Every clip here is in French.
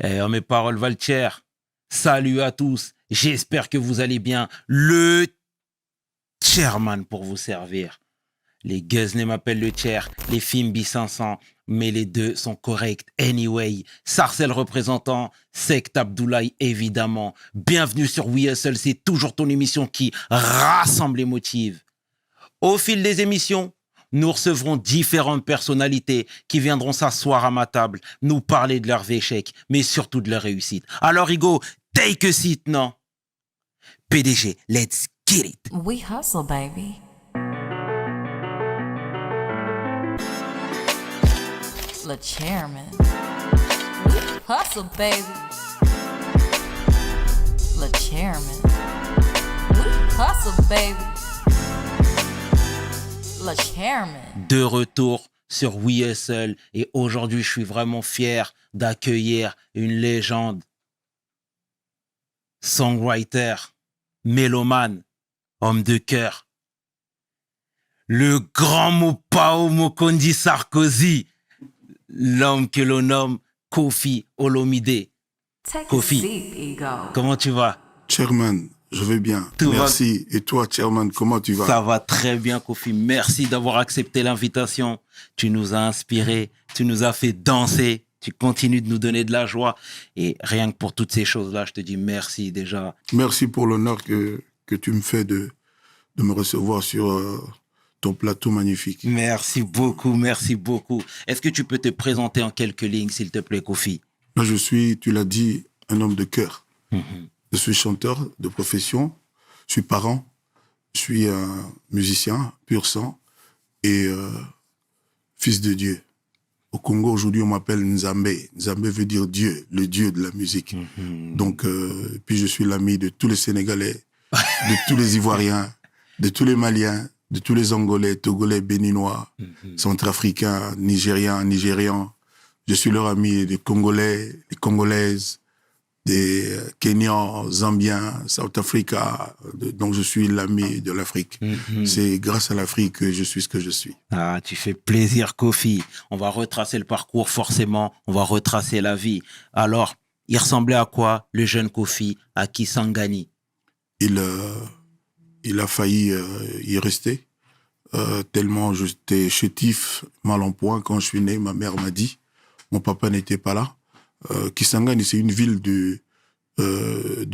Mes paroles valent cher. Salut à tous. J'espère que vous allez bien. Le chairman pour vous servir. Les Guzney m'appellent le chair, les Fimbi 500, mais les deux sont corrects anyway. Sarcel représentant, Sect Abdoulaye évidemment. Bienvenue sur We Hustle, c'est toujours ton émission qui rassemble et motive. Au fil des émissions, nous recevrons différentes personnalités qui viendront s'asseoir à ma table, nous parler de leurs échecs, mais surtout de leurs réussites. Alors Hugo, take a seat, non? PDG, let's get it. We hustle, baby. Le chairman. We hustle, baby. Le chairman. We hustle, baby. Le chairman. De retour sur We Hustle et aujourd'hui je suis vraiment fier d'accueillir une légende, songwriter, mélomane, homme de cœur, le grand Mopao Mokondi Sarkozy, l'homme que l'on nomme Kofi Olomide. Take Kofi, a seat, Ego. comment tu vas? Chairman, je vais bien. Tout va- Merci. Et toi, Chairman, comment tu vas? Ça va très bien, Kofi. Merci d'avoir accepté l'invitation. Tu nous as inspirés, tu nous as fait danser, tu continues de nous donner de la joie. Et rien que pour toutes ces choses-là, je te dis merci déjà. Merci pour l'honneur que tu me fais de me recevoir sur ton plateau magnifique. Merci beaucoup, merci beaucoup. Est-ce que tu peux te présenter en quelques lignes, s'il te plaît, Kofi? Là, je suis, tu l'as dit, un homme de cœur. Je suis chanteur de profession, je suis parent, je suis un musicien pur sang et fils de Dieu. Au Congo, aujourd'hui, on m'appelle Nzambe. Nzambe veut dire Dieu, le Dieu de la musique. Donc, puis je suis l'ami de tous les Sénégalais, de tous les Ivoiriens, de tous les Maliens, de tous les Angolais, Togolais, Béninois, Centrafricains, Nigérians. Je suis leur ami des Congolais, des Congolaises, des Kenyans, Zambiens, South Africa. Donc, je suis l'ami de l'Afrique. C'est grâce à l'Afrique que je suis ce que je suis. Ah, tu fais plaisir, Kofi. On va retracer le parcours, forcément. On va retracer la vie. Alors, il ressemblait à quoi, le jeune Kofi, à Kisangani? Il a failli y rester, tellement j'étais chétif, mal en point. Quand je suis né, ma mère m'a dit, mon papa n'était pas là. Kisangani, c'est une ville du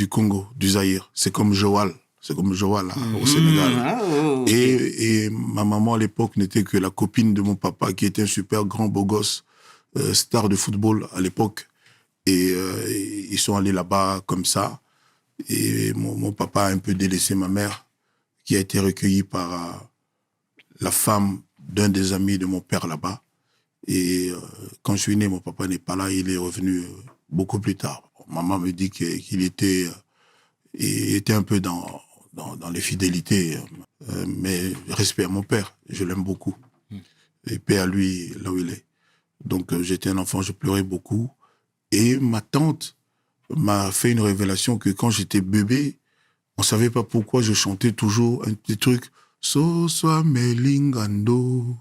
Congo, du Zaïre. C'est comme Joal là, au Sénégal. Et ma maman à l'époque n'était que la copine de mon papa, qui était un super grand beau gosse, star de football à l'époque. Et ils sont allés là-bas comme ça. Et mon papa a un peu délaissé ma mère, qui a été recueillie par la femme d'un des amis de mon père là-bas. Et quand je suis né, mon papa n'est pas là, il est revenu beaucoup plus tard. Maman me dit qu'il était, il était un peu dans les fidélités, mais respect à mon père, je l'aime beaucoup. Et paix à lui, là où il est. Donc j'étais un enfant, je pleurais beaucoup. Et ma tante m'a fait une révélation que quand j'étais bébé, on savait pas pourquoi je chantais toujours un petit truc. So soa melingando,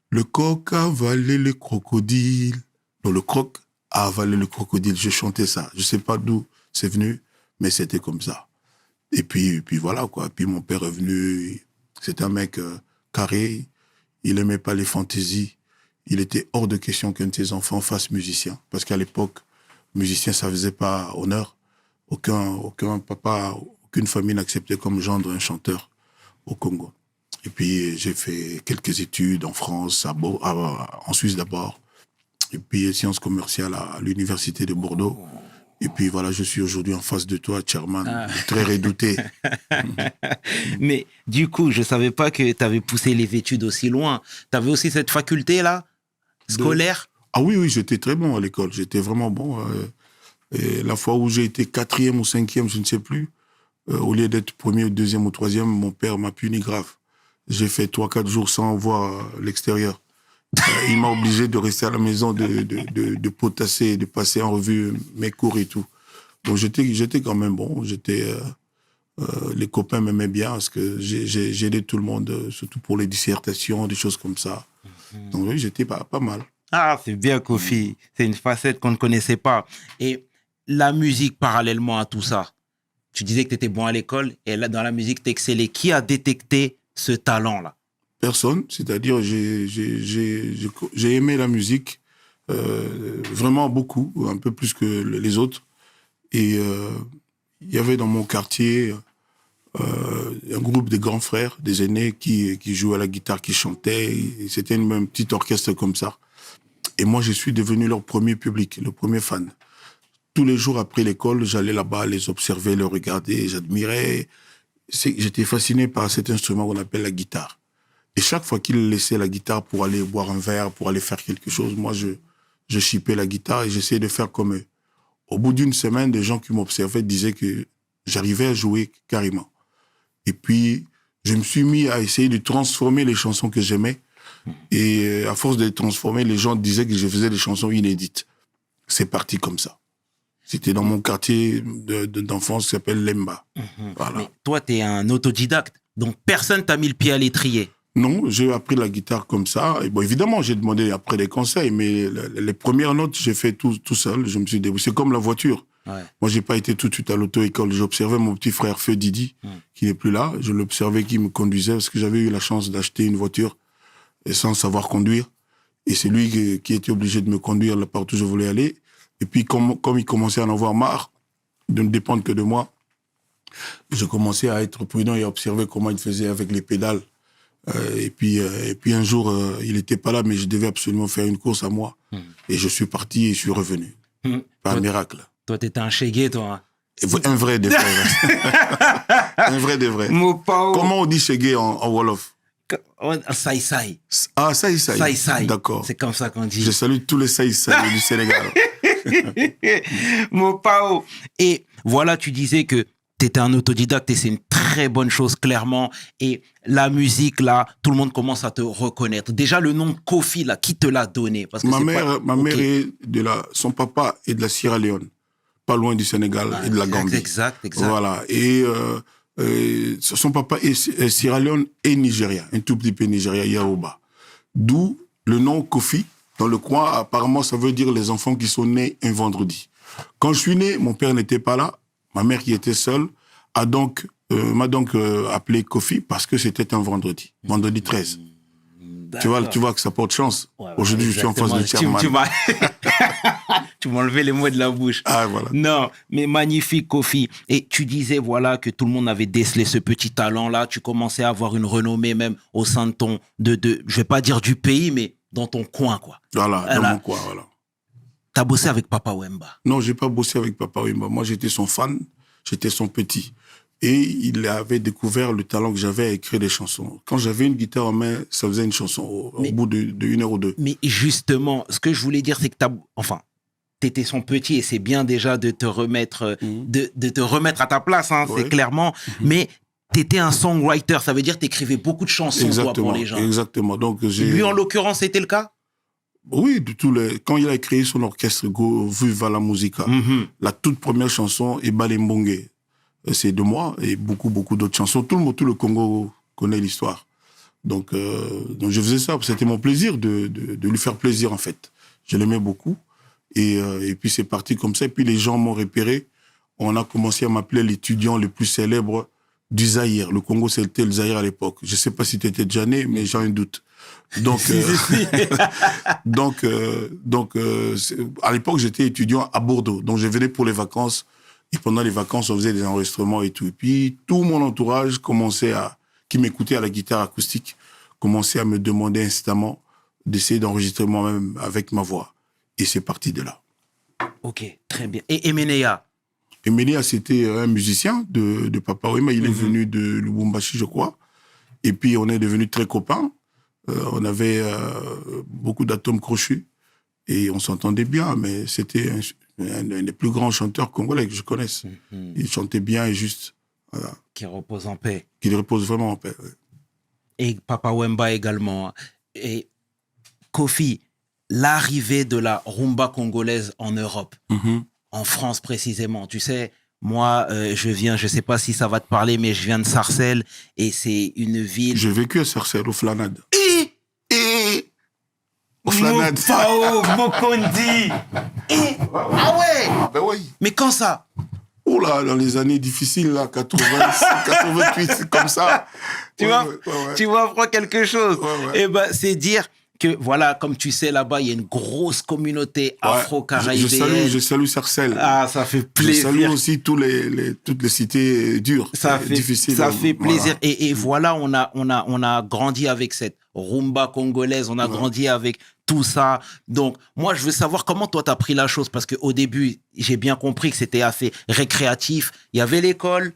le coq a avalé le crocodile. Non, le croc a avalé le crocodile. Je chantais ça. Je sais pas d'où c'est venu, mais c'était comme ça. Et puis voilà, quoi. Puis mon père est venu. C'était un mec carré. Il aimait pas les fantaisies. Il était hors de question qu'un de ses enfants fasse musicien. Parce qu'à l'époque, musicien, ça faisait pas honneur. Aucun papa, aucune famille n'acceptait comme gendre un chanteur au Congo. Et puis, j'ai fait quelques études en France, en Suisse d'abord. Et puis, sciences commerciales à l'université de Bordeaux. Et puis, voilà, je suis aujourd'hui en face de toi, Chairman, très redouté. Mais du coup, je savais pas que tu avais poussé les études aussi loin. Tu avais aussi cette faculté-là, scolaire? Ah oui, j'étais très bon à l'école. J'étais vraiment bon. Et la fois où j'ai été 4e ou 5e, je ne sais plus, au lieu d'être 1er, 2e ou 3e, mon père m'a puni grave. J'ai fait 3-4 jours sans voir l'extérieur. Il m'a obligé de rester à la maison, de potasser, de passer en revue mes cours et tout. Donc j'étais quand même bon. Les copains m'aimaient bien parce que j'ai aidé tout le monde, surtout pour les dissertations, des choses comme ça. Donc oui, j'étais pas mal. Ah, c'est bien, Kofi. C'est une facette qu'on ne connaissait pas. Et la musique, parallèlement à tout ça, tu disais que tu étais bon à l'école et là, dans la musique, tu excellais. Qui a détecté ce talent-là? Personne, c'est-à-dire j'ai aimé la musique vraiment beaucoup, un peu plus que les autres. Et il y avait dans mon quartier un groupe de grands frères, des aînés qui jouaient à la guitare, qui chantaient. Et c'était une petite orchestre comme ça. Et moi, je suis devenu leur premier public, le premier fan. Tous les jours après l'école, j'allais là-bas les observer, les regarder, j'admirais. J'étais fasciné par cet instrument qu'on appelle la guitare. Et chaque fois qu'ils laissaient la guitare pour aller boire un verre, pour aller faire quelque chose, moi, je chipais la guitare et j'essayais de faire comme eux. Au bout d'une semaine, des gens qui m'observaient disaient que j'arrivais à jouer carrément. Et puis, je me suis mis à essayer de transformer les chansons que j'aimais. Et à force de les transformer, les gens disaient que je faisais des chansons inédites. C'est parti comme ça. C'était dans mon quartier d'enfance qui s'appelle Lemba. Voilà. Mais toi, tu es un autodidacte. Donc, personne t'a mis le pied à l'étrier. Non, j'ai appris la guitare comme ça. Et bon, évidemment, j'ai demandé après des conseils, mais les premières notes, j'ai fait tout seul. Je me suis débrouillé. C'est comme la voiture. Ouais. Moi, j'ai pas été tout de suite à l'auto-école. J'observais mon petit frère Feu Didi, qui n'est plus là. Je l'observais qui me conduisait parce que j'avais eu la chance d'acheter une voiture sans savoir conduire. Et c'est lui qui était obligé de me conduire là partout où je voulais aller. Et puis, comme il commençait à en avoir marre de ne dépendre que de moi, je commençais à être prudent et à observer comment il faisait avec les pédales. Et puis un jour, il n'était pas là, mais je devais absolument faire une course à moi. Et je suis parti et je suis revenu. Par miracle. Toi, t'étais un chégué, toi. Un vrai des vrais. Un vrai des vrais. Comment on dit chégué en Wolof? Saï-saï. Ah, saï-saï. Saï-saï. D'accord. C'est comme ça qu'on dit. Je salue tous les saï-saï du Sénégal. Mopao. Et voilà, tu disais que tu étais un autodidacte et c'est une très bonne chose, clairement. Et la musique, là, tout le monde commence à te reconnaître. Déjà, le nom de Kofi, là, qui te l'a donné? Parce que ma mère est son papa est de la Sierra Leone, pas loin du Sénégal et de la Gambie. Exact. Voilà. Et son papa est Sierra Leone et Nigeria, un tout petit peu Nigeria, Yoruba. D'où le nom Kofi. Dans le coin, apparemment, ça veut dire les enfants qui sont nés un vendredi. Quand je suis né, mon père n'était pas là. Ma mère, qui était seule, m'a donc appelé Kofi parce que c'était un vendredi 13. Tu vois que ça porte chance. Ouais, aujourd'hui, je suis en face de Chairman. Tu m'as enlevé les mots de la bouche. Ah, voilà. Non, mais magnifique, Kofi. Et tu disais, voilà, que tout le monde avait décelé ce petit talent-là. Tu commençais à avoir une renommée même au sein de ton, je vais pas dire du pays, mais dans ton coin, quoi. Voilà, dans mon coin, voilà. T'as bossé avec Papa Wemba? Non, j'ai pas bossé avec Papa Wemba. Moi, j'étais son fan, j'étais son petit. Et il avait découvert le talent que j'avais à écrire des chansons. Quand j'avais une guitare en main, ça faisait une chanson au bout d'une heure ou deux. Mais justement, ce que je voulais dire, c'est que t'étais son petit et c'est bien déjà de te remettre, de te remettre à ta place, hein, ouais. C'est clairement. Mais t'étais un songwriter, ça veut dire que t'écrivais beaucoup de chansons toi, pour les gens. Exactement. Donc, lui, en l'occurrence, c'était le cas? Oui, quand il a créé son orchestre Viva la Musica, la toute première chanson, Ebale Mbongue, c'est de moi, et beaucoup d'autres chansons. Tout le Congo connaît l'histoire. Donc je faisais ça, c'était mon plaisir de lui faire plaisir, en fait. Je l'aimais beaucoup. Et puis c'est parti comme ça. Et puis les gens m'ont repéré. On a commencé à m'appeler l'étudiant le plus célèbre du Zaïre. Le Congo, c'était le Zaïre à l'époque. Je ne sais pas si tu étais déjà né, mais j'ai un doute. Donc, à l'époque, j'étais étudiant à Bordeaux. Donc, je venais pour les vacances. Et pendant les vacances, on faisait des enregistrements et tout. Et puis, tout mon entourage qui m'écoutait à la guitare acoustique, commençait à me demander instamment d'essayer d'enregistrer moi-même avec ma voix. Et c'est parti de là. Ok, très bien. Et Emenea? Emenea, c'était un musicien de Papa Wemba. Il est venu de Lubumbashi, je crois. Et puis, on est devenus très copains. On avait beaucoup d'atomes crochus et on s'entendait bien, mais c'était un des plus grands chanteurs congolais que je connaisse. Il chantait bien et juste. Voilà. Qui repose en paix. Qui repose vraiment en paix. Ouais. Et Papa Wemba également. Et Kofi, l'arrivée de la rumba congolaise en Europe, en France précisément, tu sais. Moi, je ne sais pas si ça va te parler, mais je viens de Sarcelles et c'est une ville... J'ai vécu à Sarcelles, au Flanade. Flanade. Moufao, Mokondi. Ah ouais. Ben oui. Mais quand ça? Oh là, dans les années difficiles, là, 86, 88, comme ça. Tu Ouais, vois, ouais, ouais. tu vois, prends quelque chose. Ouais, ouais. Et ben, c'est dire que, voilà, comme tu sais, là-bas, il y a une grosse communauté Ouais. afro-caribéenne. Je salue Sarcelles. Ah, ça fait Je plaisir. salue aussi toutes les cités dures, Ça fait, difficiles. ça fait plaisir. Voilà. Et voilà, on a grandi avec cette rumba congolaise, on a grandi avec tout ça. Donc, moi, je veux savoir comment toi, t'as pris la chose. Parce qu'au début, j'ai bien compris que c'était assez récréatif. Il y avait l'école.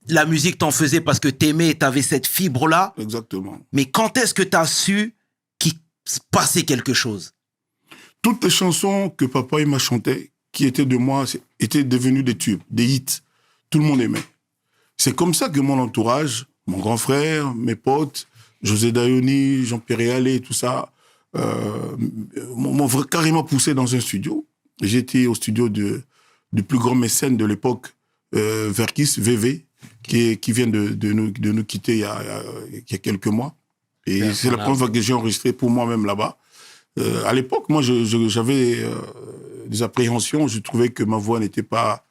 La musique, t'en faisais parce que t'aimais et t'avais cette fibre-là. Exactement. Mais quand est-ce que t'as su qu'il se passait quelque chose? Toutes les chansons que papa il m'a chantées, qui étaient de moi, étaient devenues des tubes, des hits. Tout le monde aimait. C'est comme ça que mon entourage, mon grand frère, mes potes, José Dayoni, Jean-Pierre Allé, tout ça, m'ont carrément poussé dans un studio. J'étais au studio du plus grand mécène de l'époque, Verkis, VV, qui vient de nous quitter il y a quelques mois. Et c'est la première fois que j'ai enregistré pour moi-même là-bas. À l'époque, moi, j'avais des appréhensions. Je trouvais que ma voix n'était pas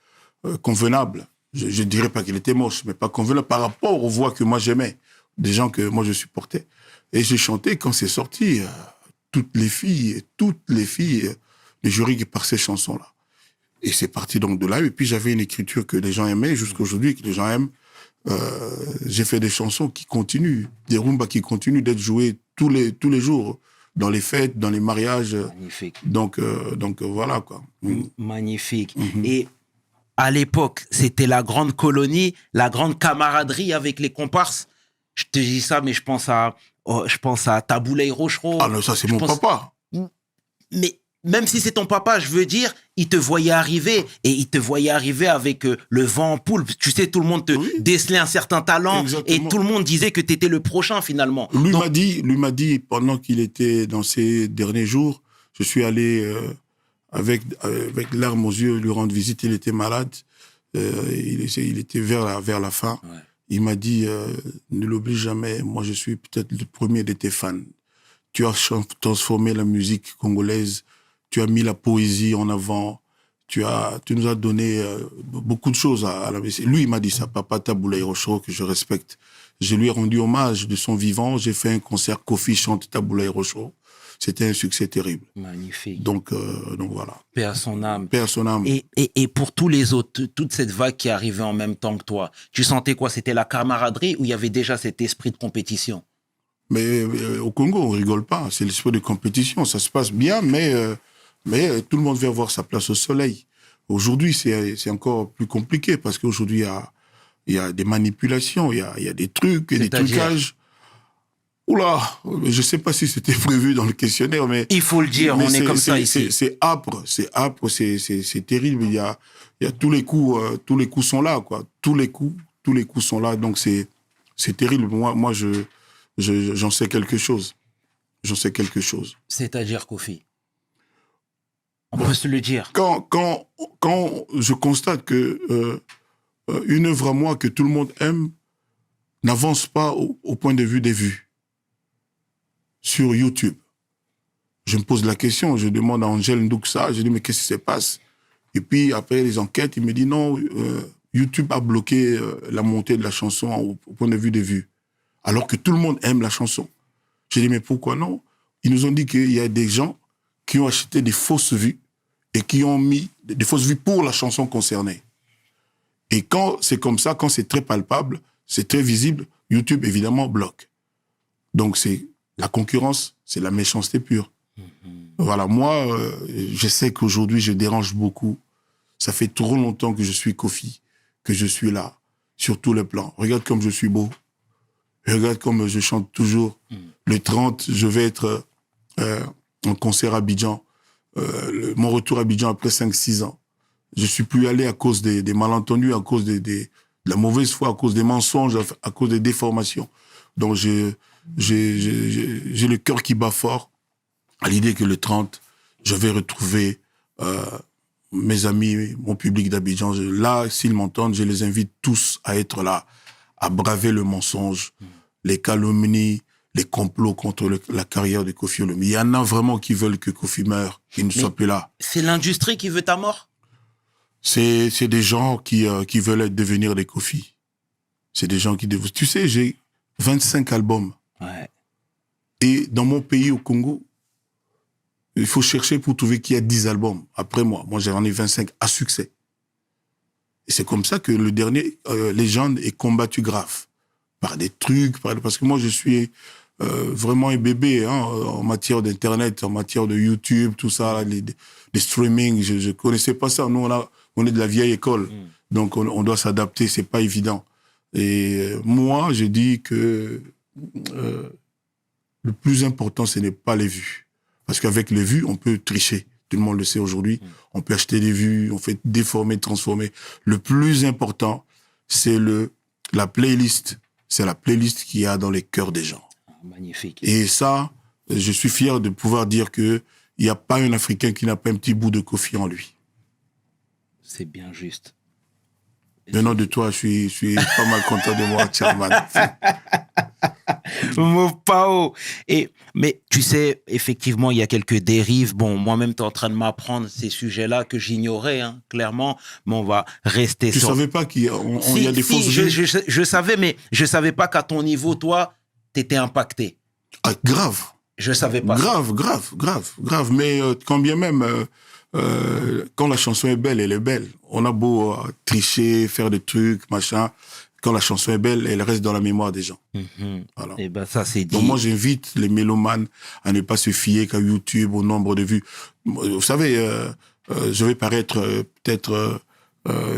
convenable. Je dirais pas qu'elle était moche, mais pas convenable par rapport aux voix que moi j'aimais, des gens que moi je supportais. Et j'ai chanté quand c'est sorti. Toutes les filles, le jury qui par ces chansons-là. Et c'est parti donc de là. Et puis j'avais une écriture que les gens aimaient jusqu'à aujourd'hui, que les gens aiment. J'ai fait des chansons qui continuent, des rumbas qui continuent d'être jouées tous les jours, dans les fêtes, dans les mariages. Magnifique. Donc voilà, quoi. Magnifique. Et à l'époque, c'était la grande colonie, la grande camaraderie avec les comparses. Je te dis ça, mais je pense à Taboulay Rochereau. Ah non, ça c'est mon papa. Mais même si c'est ton papa, je veux dire, il te voyait arriver et il te voyait arriver avec le vent en poupe. Tu sais, tout le monde te décelait un certain talent. Exactement. Et tout le monde disait que tu étais le prochain finalement. Lui m'a dit, pendant qu'il était dans ses derniers jours, je suis allé avec larmes aux yeux lui rendre visite. Il était malade. Il était vers la fin. Ouais. Il m'a dit, ne l'oublie jamais, moi je suis peut-être le premier de tes fans. Tu as transformé la musique congolaise, tu as mis la poésie en avant, tu nous as donné beaucoup de choses à la musique. Lui, il m'a dit ça, papa Taboulay Rochereau, que je respecte. Je lui ai rendu hommage de son vivant, j'ai fait un concert, Kofi chante Taboulay Rochereau. C'était un succès terrible. Magnifique. Donc voilà. Paix à son âme. Paix à son âme. Et pour tous les autres, toute cette vague qui arrivait en même temps que toi, tu sentais quoi? C'était la camaraderie ou il y avait déjà cet esprit de compétition? Mais au Congo, on rigole pas. C'est l'esprit de compétition. Ça se passe bien, mais tout le monde veut avoir sa place au soleil. Aujourd'hui, c'est encore plus compliqué parce qu'aujourd'hui, il y a des manipulations, il y a des trucs, des trucages. Oula, je sais pas si c'était prévu dans le questionnaire, mais il faut le dire, on est comme ça ici. C'est âpre, c'est terrible. Il y a tous les coups sont là, quoi. Tous les coups sont là, donc c'est terrible. Moi, j'en sais quelque chose. J'en sais quelque chose. C'est-à-dire, Kofi, on peut se le dire. Quand je constate que une œuvre à moi que tout le monde aime n'avance pas au point de vue des vues sur YouTube. Je me pose la question, je demande à Angèle Ndouksa, je dis mais qu'est-ce qui se passe? Et puis après les enquêtes, il me dit non, YouTube a bloqué la montée de la chanson au point de vue des vues. Alors que tout le monde aime la chanson. Je dis mais pourquoi non? Ils nous ont dit qu'il y a des gens qui ont acheté des fausses vues et qui ont mis des fausses vues pour la chanson concernée. Et quand c'est comme ça, quand c'est très palpable, c'est très visible, YouTube évidemment bloque. Donc c'est la concurrence, c'est la méchanceté pure. Voilà, moi, je sais qu'aujourd'hui, je dérange beaucoup. Ça fait trop longtemps que je suis Kofi, que je suis là, sur tous les plans. Regarde comme je suis beau. Regarde comme je chante toujours. Le 30, je vais être en concert à Abidjan. Mon retour à Abidjan après 5-6 ans. Je suis plus allé à cause des malentendus, à cause de la mauvaise foi, à cause des mensonges, à cause des déformations. Donc j'ai le cœur qui bat fort à l'idée que le 30, je vais retrouver mes amis, mon public d'Abidjan. Là, s'ils m'entendent, je les invite tous à être là, à braver le mensonge, les calomnies, les complots contre la carrière de Kofi Olomide. Il y en a vraiment qui veulent que Kofi meure, qu'il ne soit plus là. C'est l'industrie qui veut ta mort? C'est des gens qui veulent devenir des Kofi. C'est des gens qui... Tu sais, j'ai 25 albums. Ouais. Et dans mon pays, au Congo, il faut chercher pour trouver qu'il y a 10 albums après moi. Moi, j'en ai 25 à succès. Et c'est comme ça que le dernier, Légende, est combattu grave. Par des trucs, parce que moi, je suis vraiment un bébé en matière d'Internet, en matière de YouTube, tout ça, les streaming. Je ne connaissais pas ça. Nous, on est de la vieille école. Donc, on doit s'adapter. C'est pas évident. Et moi, je dis que le plus important, ce n'est pas les vues. Parce qu'avec les vues, on peut tricher. Tout le monde le sait aujourd'hui. On peut acheter des vues, on fait déformer, transformer. Le plus important, c'est la playlist. C'est la playlist qu'il y a dans les cœurs des gens. Magnifique. Et ça, je suis fier de pouvoir dire qu'il n'y a pas un Africain qui n'a pas un petit bout de Kofi en lui. C'est bien juste. Venant de toi, je suis pas mal content de moi, Chairman. Mopao. Mais tu sais, effectivement, il y a quelques dérives. Bon, moi-même, tu es en train de m'apprendre ces sujets-là que j'ignorais, clairement. Mais on va rester Tu sur... savais pas qu'il y a des fausses vues? Je savais, mais je savais pas qu'à ton niveau, toi, tu étais impacté. Ah, grave. Je savais pas. Grave. Mais quand bien même, quand la chanson est belle, elle est belle. On a beau tricher, faire des trucs, machin. Quand la chanson est belle, elle reste dans la mémoire des gens. Voilà. Et ben ça, c'est dit. Donc moi, j'invite les mélomanes à ne pas se fier qu'à YouTube, au nombre de vues. Vous savez, je vais paraître peut-être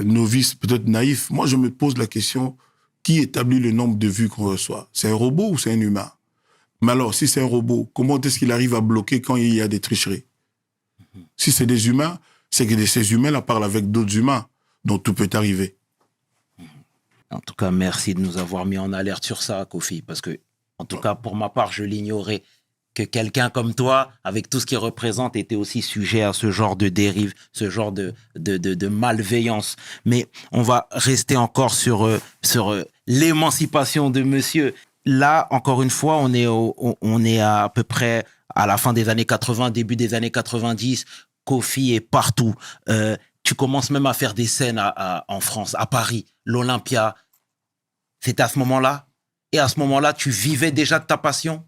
novice, peut-être naïf. Moi, je me pose la question, qui établit le nombre de vues qu'on reçoit? C'est un robot ou c'est un humain? Mais alors, si c'est un robot, comment est-ce qu'il arrive à bloquer quand il y a des tricheries? Si c'est des humains, c'est que ces humains-là parlent avec d'autres humains. Donc tout peut arriver. En tout cas, merci de nous avoir mis en alerte sur ça, Kofi, parce que, en tout cas, pour ma part, je l'ignorais, que quelqu'un comme toi, avec tout ce qu'il représente, était aussi sujet à ce genre de dérive, ce genre de malveillance. Mais on va rester encore sur l'émancipation de monsieur. Là, encore une fois, on est à peu près à la fin des années 80, début des années 90. Kofi est partout. Tu commences même à faire des scènes en France, à Paris, l'Olympia. C'était à ce moment-là? Et à ce moment-là, tu vivais déjà de ta passion?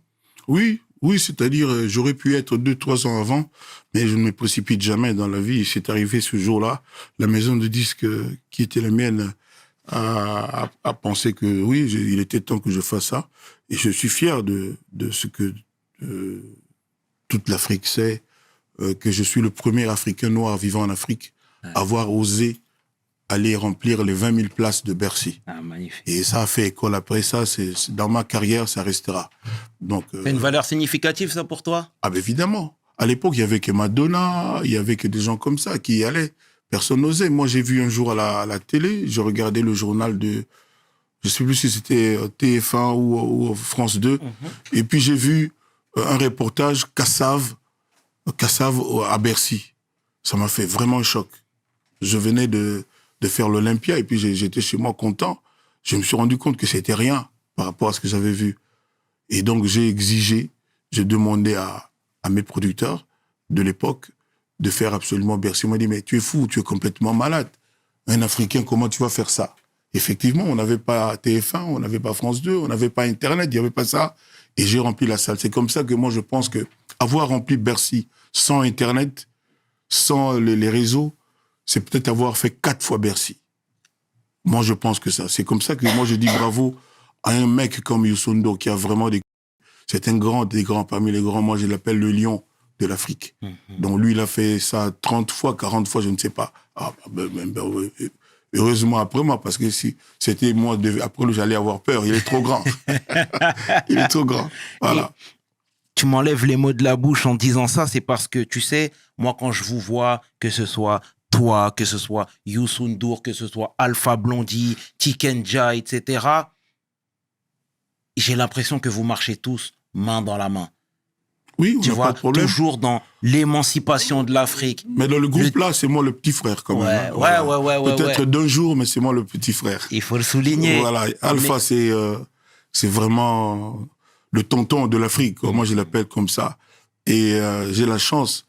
Oui, c'est-à-dire, j'aurais pu être 2-3 ans avant, mais je ne me précipite jamais dans la vie. C'est arrivé ce jour-là. La maison de disques qui était la mienne a pensé que oui, il était temps que je fasse ça. Et je suis fier de ce que toute l'Afrique sait, que je suis le premier Africain noir vivant en Afrique à avoir osé aller remplir les 20 000 places de Bercy. Ah, magnifique. Et ça a fait école. Après ça, dans ma carrière, ça restera. Donc, c'est une valeur significative, ça, pour toi? Ah, ben évidemment. À l'époque, il y avait que Madonna, il y avait que des gens comme ça qui y allaient. Personne n'osait. Moi, j'ai vu un jour à la télé, je regardais le journal de... Je ne sais plus si c'était TF1 ou France 2. Et puis, j'ai vu un reportage Kassav à Bercy. Ça m'a fait vraiment un choc. Je venais de faire l'Olympia et puis j'étais chez moi content. Je me suis rendu compte que c'était rien par rapport à ce que j'avais vu. Et donc, j'ai demandé à mes producteurs de l'époque de faire absolument Bercy. Ils m'ont dit, mais tu es fou, tu es complètement malade. Un Africain, comment tu vas faire ça? Effectivement, on n'avait pas TF1, on n'avait pas France 2, on n'avait pas Internet, il n'y avait pas ça. Et j'ai rempli la salle. C'est comme ça que moi, je pense que avoir rempli Bercy sans Internet, sans les réseaux, c'est peut-être avoir fait 4 fois Bercy. Moi, je pense que ça. C'est comme ça que moi, je dis bravo à un mec comme Youssou N'Dour qui a vraiment des... C'est un grand des grands. Parmi les grands, moi, je l'appelle le lion de l'Afrique. Donc, lui, il a fait ça 30 fois, 40 fois, je ne sais pas. Ah, heureusement après moi, parce que si c'était moi, après, j'allais avoir peur. Il est trop grand. Il est trop grand. Voilà. Et tu m'enlèves les mots de la bouche en disant ça, c'est parce que, tu sais, moi, quand je vous vois, que ce soit toi, que ce soit Youssou N'Dour, que ce soit Alpha Blondy, Tikenja, etc., j'ai l'impression que vous marchez tous main dans la main. Oui, on tu n'a vois, pas de problème. toujours dans l'émancipation de l'Afrique. Mais dans le groupe là, c'est moi le petit frère quand même. Hein. Ouais. Peut-être d'un jour, mais c'est moi le petit frère. Il faut le souligner. Voilà, Alpha, c'est vraiment le tonton de l'Afrique. Moi, je l'appelle comme ça. Et j'ai la chance,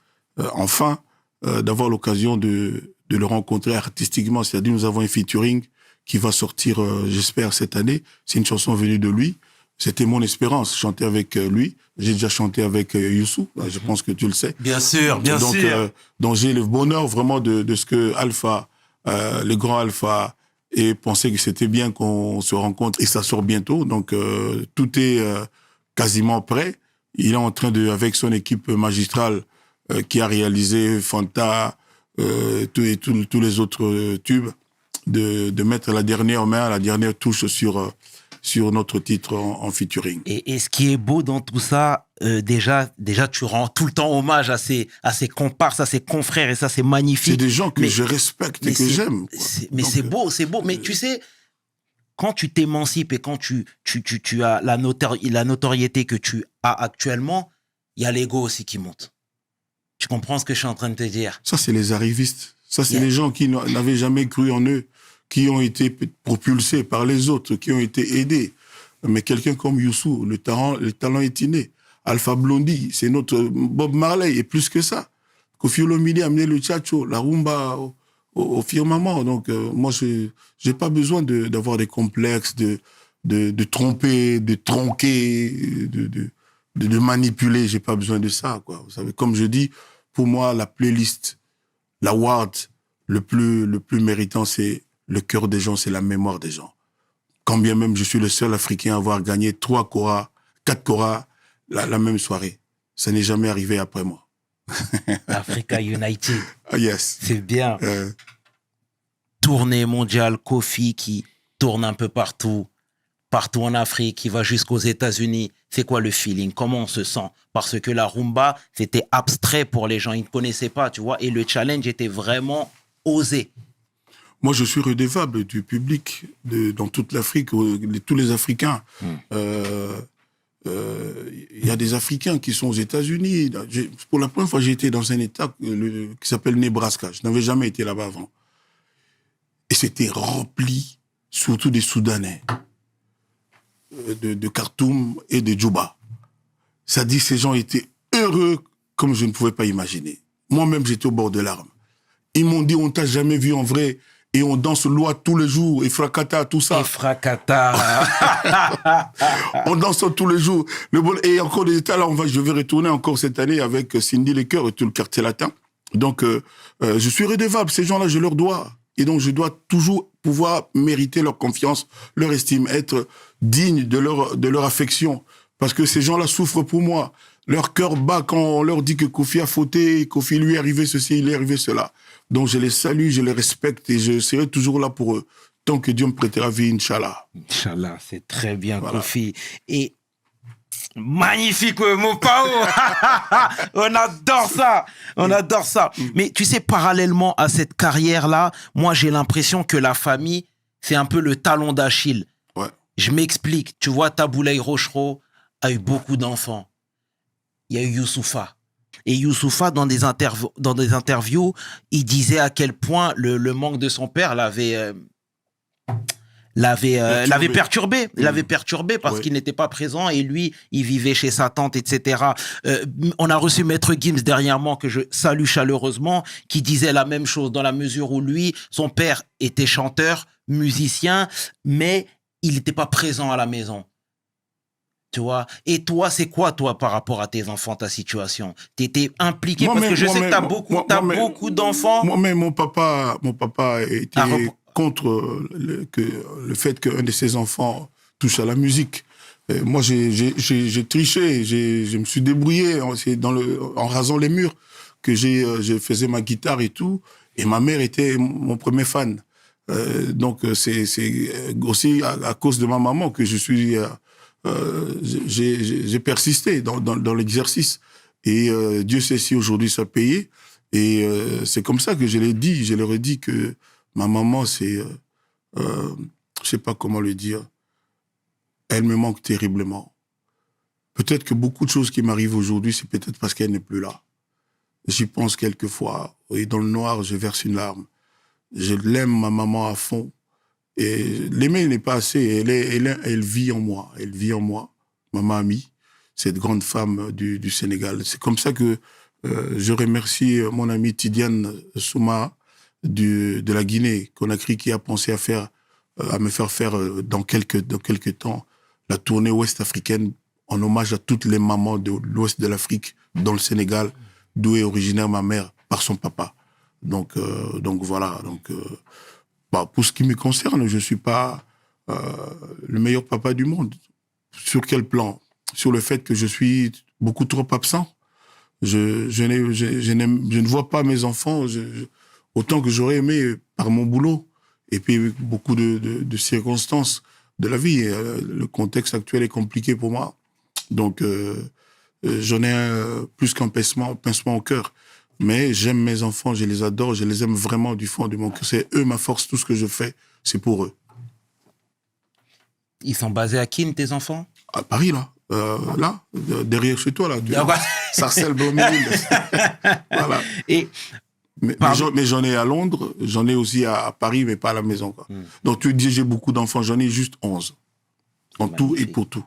enfin, d'avoir l'occasion de le rencontrer artistiquement. C'est-à-dire, nous avons un featuring qui va sortir, j'espère, cette année. C'est une chanson venue de lui. C'était mon espérance, chanter avec lui. J'ai déjà chanté avec Youssou, je pense que tu le sais. Bien sûr, bien sûr. Donc j'ai le bonheur vraiment de ce que Alpha, le grand Alpha, ait pensé que c'était bien qu'on se rencontre et ça sort bientôt. Donc tout est quasiment prêt. Il est en train avec son équipe magistrale qui a réalisé Fanta, tous les autres tubes, de mettre la dernière main, la dernière touche sur notre titre en featuring. Et ce qui est beau dans tout ça, déjà, tu rends tout le temps hommage à ces comparses, à ces confrères, et ça, c'est magnifique. C'est des gens que je respecte et que j'aime. Mais c'est beau. Mais tu sais, quand tu t'émancipes et quand tu as la notoriété que tu as actuellement, il y a l'ego aussi qui monte. Tu comprends ce que je suis en train de te dire? Ça, c'est les arrivistes. Ça, c'est les gens qui n'avaient jamais cru en eux, qui ont été propulsés par les autres, qui ont été aidés. Mais quelqu'un comme Youssou, le talent est inné. Alpha Blondy, c'est notre Bob Marley, et plus que ça. Koffi Olomide a amené le tchatcho, la rumba au firmament. Donc, moi, j'ai pas besoin d'avoir des complexes, de tromper, de tronquer, de manipuler. J'ai pas besoin de ça, quoi. Vous savez, comme je dis, pour moi, la playlist, l'award le plus méritant, c'est le cœur des gens, c'est la mémoire des gens. Quand bien même je suis le seul Africain à avoir gagné 4 Cora la même soirée. Ça n'est jamais arrivé après moi. Africa United. Yes. C'est bien. Tournée mondiale, Koffi qui tourne un peu partout en Afrique, qui va jusqu'aux États-Unis. C'est quoi le feeling? Comment on se sent? Parce que la rumba, c'était abstrait pour les gens. Ils ne connaissaient pas, tu vois. Et le challenge était vraiment osé. Moi, je suis redevable du public dans toute l'Afrique, tous les Africains. Il y a des Africains qui sont aux États-Unis. Pour la première fois, j'ai été dans un État qui s'appelle Nebraska. Je n'avais jamais été là-bas avant. Et c'était rempli, surtout des Soudanais, de Khartoum et de Djouba. Ça dit, ces gens étaient heureux comme je ne pouvais pas imaginer. Moi-même, j'étais au bord de larmes. Ils m'ont dit, on t'a jamais vu en vrai. Et on danse loi tous les jours, et fracata, tout ça. Et fracata. On danse tous les jours. Et encore des états, là, je vais retourner encore cette année avec Cindy Lecoeur et tout le quartier latin. Donc, je suis redevable. Ces gens-là, je leur dois. Et donc, je dois toujours pouvoir mériter leur confiance, leur estime, être digne de leur affection. Parce que ces gens-là souffrent pour moi. Leur cœur bat quand on leur dit que Koffi a fauté, Koffi lui est arrivé ceci, il est arrivé cela. Donc je les salue, je les respecte et je serai toujours là pour eux. Tant que Dieu me prêtera vie, Inch'Allah. Inch'Allah, c'est très bien, voilà. Koffi. Et magnifique, mon Pao. On adore ça. On adore ça. Mais tu sais, parallèlement à cette carrière-là, moi, j'ai l'impression que la famille, c'est un peu le talon d'Achille. Ouais. Je m'explique. Tu vois, Taboulaye Rochereau a eu beaucoup d'enfants. Il y a eu Youssoufa. Et Youssoufa, dans des interviews, il disait à quel point le manque de son père l'avait perturbé. Il l'avait perturbé parce qu'il n'était pas présent et lui, il vivait chez sa tante, etc. On a reçu Maître Gims dernièrement, que je salue chaleureusement, qui disait la même chose dans la mesure où lui, son père était chanteur, musicien, mais il n'était pas présent à la maison. Tu vois? Et toi, c'est quoi, toi, par rapport à tes enfants, ta situation? T'étais impliqué parce que je sais que t'as beaucoup d'enfants. Moi-même, mon papa était contre le fait qu'un de ses enfants touche à la musique. Moi, j'ai triché, je me suis débrouillé. C'est en rasant les murs que je faisais ma guitare et tout. Et ma mère était mon premier fan. Donc, c'est aussi à cause de ma maman que je suis... j'ai persisté dans l'exercice et Dieu sait si aujourd'hui ça payait et c'est comme ça que je leur ai dit que ma maman c'est je sais pas comment le dire, elle me manque terriblement. Peut-être que beaucoup de choses qui m'arrivent aujourd'hui, c'est peut-être parce qu'elle n'est plus là. J'y pense quelquefois et dans le noir je verse une larme. Je l'aime, ma maman, à fond. Et l'aimer n'est pas assez. Elle vit en moi. Elle vit en moi. Maman Ami, cette grande femme du Sénégal. C'est comme ça que je remercie mon ami Tidiane Souma de la Guinée-Conakry qui a pensé à me faire faire dans quelques temps la tournée ouest africaine en hommage à toutes les mamans de l'ouest de l'Afrique, dans le Sénégal, d'où est originaire ma mère par son papa. Donc voilà. Pour ce qui me concerne, je suis pas le meilleur papa du monde. Sur quel plan? Sur le fait que je suis beaucoup trop absent. Je ne vois pas mes enfants autant que j'aurais aimé par mon boulot. Et puis beaucoup de circonstances de la vie. Le contexte actuel est compliqué pour moi. Donc j'en ai plus qu'un pincement au cœur. Mais j'aime mes enfants, je les adore, je les aime vraiment du fond de mon cœur. C'est eux ma force, tout ce que je fais, c'est pour eux. Ils sont basés à Kin, tes enfants? À Paris, là, derrière chez toi, là. Sarcelles, Bloméville. Voilà. Mais j'en ai à Londres, j'en ai aussi à Paris, mais pas à la maison, quoi. Donc tu dis, j'ai beaucoup d'enfants, j'en ai juste 11. En tout et pour tout.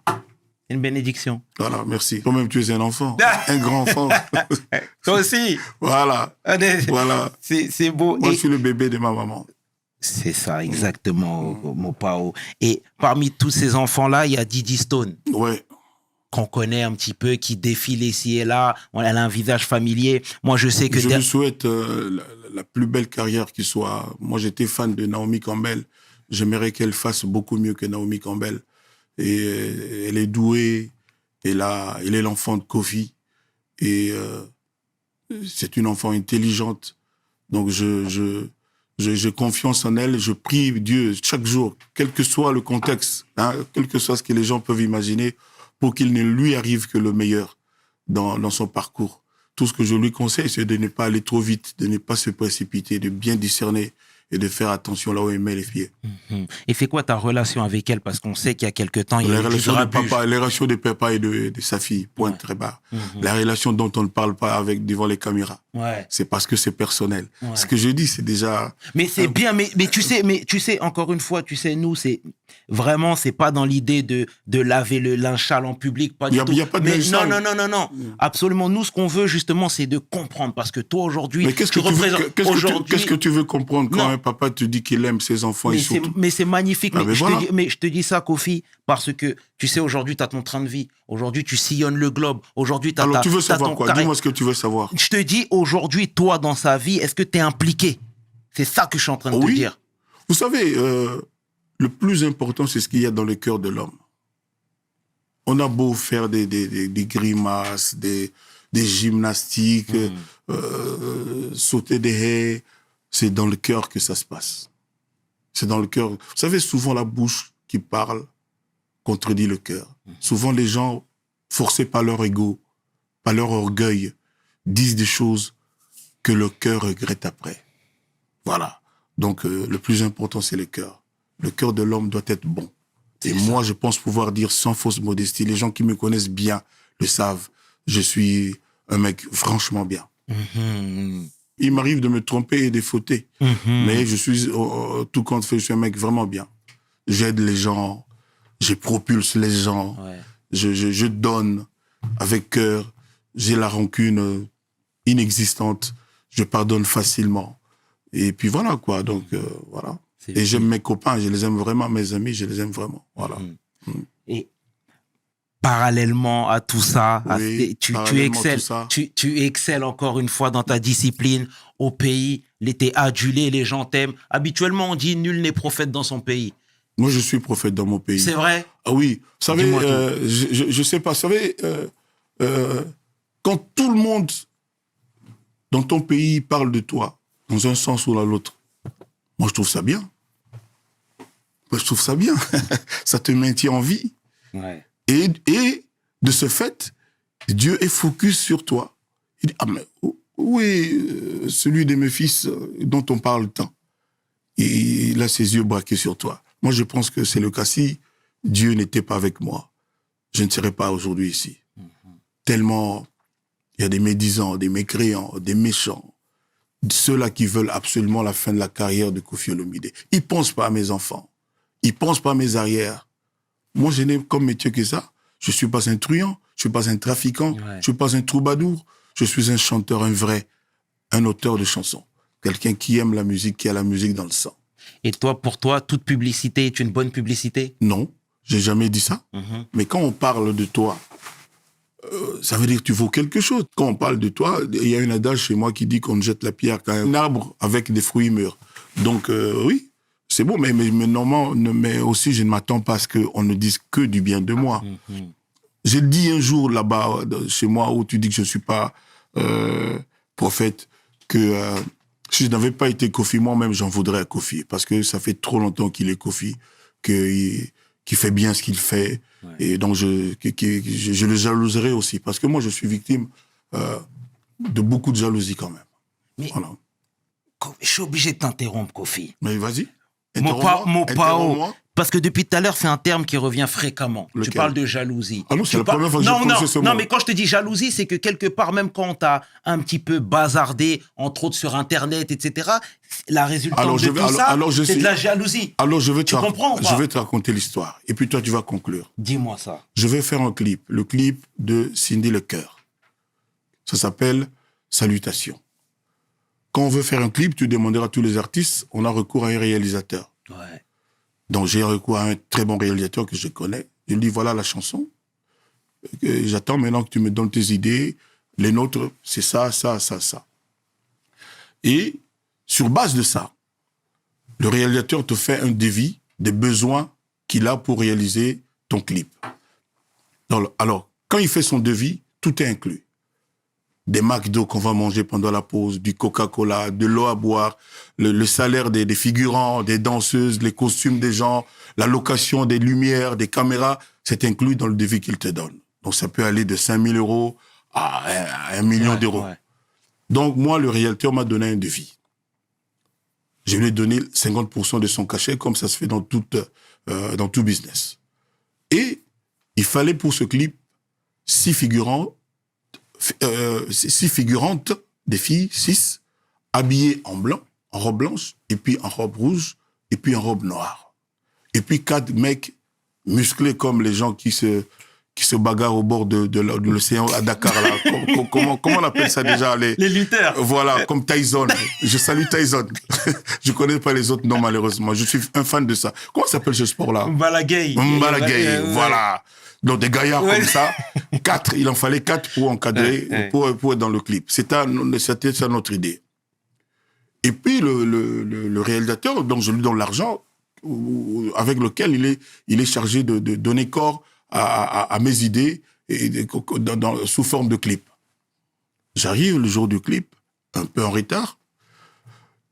Une bénédiction. Voilà, merci. Toi-même, tu es un enfant, un grand enfant. Toi aussi. Voilà. Voilà. C'est beau. Moi, je suis le bébé de ma maman. C'est ça, exactement, mon Pao. Et parmi tous ces enfants-là, il y a Didi Stone. Ouais. Qu'on connaît un petit peu, qui défile ici et là. Elle a un visage familier. Moi, je sais que... Je lui souhaite la plus belle carrière qui soit. Moi, j'étais fan de Naomi Campbell. J'aimerais qu'elle fasse beaucoup mieux que Naomi Campbell. Et elle est douée. Elle est l'enfant de Kofi. Et c'est une enfant intelligente. Donc, j'ai confiance en elle. Je prie Dieu chaque jour, quel que soit le contexte, quel que soit ce que les gens peuvent imaginer, pour qu'il ne lui arrive que le meilleur dans son parcours. Tout ce que je lui conseille, c'est de ne pas aller trop vite, de ne pas se précipiter, de bien discerner et de faire attention là où elle met les pieds. Et c'est quoi ta relation avec elle? Parce qu'on sait qu'il y a quelque temps, il y a eu du grabuge. Les relations de papa et de sa fille, point très bas. La relation dont on ne parle pas devant les caméras. Ouais. C'est parce que c'est personnel. Ouais. Ce que je dis, c'est déjà... Mais c'est bien, mais tu sais, encore une fois, nous, c'est vraiment, c'est pas dans l'idée de laver le linge sale en public, pas du tout. Il n'y a pas de linge sale. Non. Absolument. Nous, ce qu'on veut, justement, c'est de comprendre. Parce que toi, aujourd'hui, mais qu'est-ce que tu veux comprendre quand un papa te dit qu'il aime ses enfants? Mais c'est magnifique. Mais je te dis ça, Kofi, parce que, tu sais, aujourd'hui, tu as ton train de vie. Aujourd'hui, tu sillonnes le globe. Aujourd'hui, Alors, tu veux savoir quoi? Dis-moi ce que tu veux savoir. Je te dis, aujourd'hui, toi, dans sa vie, est-ce que tu es impliqué? C'est ça que je suis en train de te dire. Vous savez, le plus important, c'est ce qu'il y a dans le cœur de l'homme. On a beau faire des grimaces, des gymnastiques, sauter des haies, c'est dans le cœur que ça se passe. C'est dans le cœur. Vous savez, souvent la bouche qui parle contredit le cœur. Souvent les gens, forcés par leur ego, par leur orgueil, disent des choses que le cœur regrette après. Voilà. Donc le plus important, c'est le cœur. Le cœur de l'homme doit être bon. Et moi, je pense pouvoir dire sans fausse modestie, les gens qui me connaissent bien le savent, je suis un mec franchement bien. Il m'arrive de me tromper et de fauter. Mais je suis, tout compte fait, je suis un mec vraiment bien. J'aide les gens, je propulse les gens, je donne avec cœur, j'ai la rancune inexistante, je pardonne facilement. Et puis voilà, quoi. Donc, voilà. Et j'aime mes copains, je les aime vraiment, mes amis, je les aime vraiment. Voilà. Et parallèlement à tout ça, tu excelles. Tu excelles encore une fois dans ta discipline au pays. T'es adulé, les gens t'aiment. Habituellement, on dit nul n'est prophète dans son pays. Moi, je suis prophète dans mon pays. C'est vrai? Ah oui. Vous savez, je sais pas. Vous savez, quand tout le monde dans ton pays parle de toi, dans un sens ou dans l'autre, moi, je trouve ça bien. Moi, je trouve ça bien. Ça te maintient en vie. Ouais. Et de ce fait, Dieu est focus sur toi. Il dit, ah mais où est celui de mes fils dont on parle tant? Et il a ses yeux braqués sur toi. Moi, je pense que c'est le cas. Si Dieu n'était pas avec moi, je ne serais pas aujourd'hui ici. Tellement il y a des médisants, des mécréants, des méchants, ceux-là qui veulent absolument la fin de la carrière de Koffi Olomide. Ils ne pensent pas à mes enfants. Ils ne pensent pas à mes arrières. Moi, je n'ai comme métier que ça. Je ne suis pas un truand, je ne suis pas un trafiquant, je ne suis pas un troubadour. Je suis un chanteur, un vrai, un auteur de chansons. Quelqu'un qui aime la musique, qui a la musique dans le sang. Et toi, pour toi, toute publicité est une bonne publicité? Non, j'ai jamais dit ça. Mais quand on parle de toi, ça veut dire que tu vaux quelque chose. Quand on parle de toi, il y a un adage chez moi qui dit qu'on ne jette la pierre qu'à un arbre avec des fruits mûrs. Donc oui, c'est bon, mais normalement, mais aussi je ne m'attends pas à ce qu'on ne dise que du bien de moi. J'ai dit un jour là-bas, chez moi, où tu dis que je ne suis pas prophète, que si je n'avais pas été Kofi, moi-même, j'en voudrais à Kofi. Parce que ça fait trop longtemps qu'il est Kofi, qu'il fait bien ce qu'il fait. Ouais. Et donc, je le jalouserais aussi. Parce que moi, je suis victime de beaucoup de jalousie quand même. Mais voilà. Je suis obligé de t'interrompre, Kofi. Mais vas-y. Mon pao. Parce que depuis tout à l'heure, c'est un terme qui revient fréquemment. Lequel? Tu parles de jalousie. Ah non, c'est la première fois que j'ai prononcé ce mot. Non, mais quand je te dis jalousie, c'est que quelque part, même quand on t'a un petit peu bazardé, entre autres sur Internet, etc., la résultante de tout ça, c'est de la jalousie. Alors, je vais tu comprends ou pas? Je vais te raconter l'histoire. Et puis toi, tu vas conclure. Dis-moi ça. Je vais faire un clip. Le clip de Cindy Lecoeur. Ça s'appelle Salutations. Quand on veut faire un clip, tu demanderas à tous les artistes, on a recours à un réalisateur. Ouais. Donc, j'ai recours à un très bon réalisateur que je connais. Je lui dis, voilà la chanson. J'attends maintenant que tu me donnes tes idées. Les nôtres, c'est ça, ça, ça, ça. Et sur base de ça, le réalisateur te fait un devis des besoins qu'il a pour réaliser ton clip. Alors, quand il fait son devis, tout est inclus. Des McDo qu'on va manger pendant la pause, du Coca-Cola, de l'eau à boire, le salaire des figurants, des danseuses, les costumes des gens, la location des lumières, des caméras, c'est inclus dans le devis qu'il te donne. Donc ça peut aller de 5 000 € à 1 million d'euros. Ouais. Donc moi, le réalisateur m'a donné un devis. Je lui ai donné 50% de son cachet, comme ça se fait dans tout business. Et il fallait pour ce clip 6 figurantes, des filles, 6, habillées en blanc, en robe blanche, et puis en robe rouge, et puis en robe noire. Et puis 4 mecs musclés comme les gens qui se bagarrent au bord de l'océan à Dakar. Là. Comment on appelle ça déjà? Les lutteurs. Voilà, comme Tyson. Je salue Tyson. Je ne connais pas les autres noms, malheureusement. Je suis un fan de ça. Comment s'appelle ce sport-là? Mbala-Gaye. Mbala-Gaye, voilà. Donc des gaillards comme ça, 4, il en fallait 4 pour encadrer, pour être dans le clip. C'était ça notre idée. Et puis le réalisateur, donc je lui donne l'argent avec lequel il est chargé de donner corps à mes idées sous forme de clip. J'arrive le jour du clip, un peu en retard,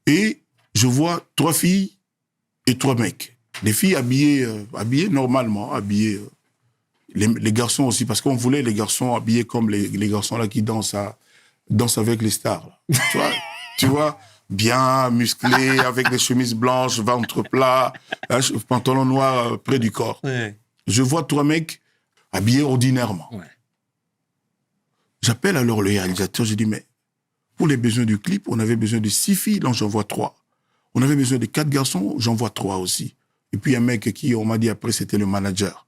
et je vois 3 filles et 3 mecs. Des filles habillées normalement, habillées... Les garçons aussi, parce qu'on voulait les garçons habillés comme les garçons là qui dansent avec les stars. Là. tu vois, bien musclés, avec des chemises blanches, ventre plat, pantalon noir près du corps. Ouais. Je vois 3 mecs habillés ordinairement. Ouais. J'appelle alors le réalisateur, je dis, mais pour les besoins du clip, on avait besoin de 6 filles, donc j'en vois 3. On avait besoin de 4 garçons, j'en vois 3 aussi. Et puis un mec qui, on m'a dit après, c'était le manager.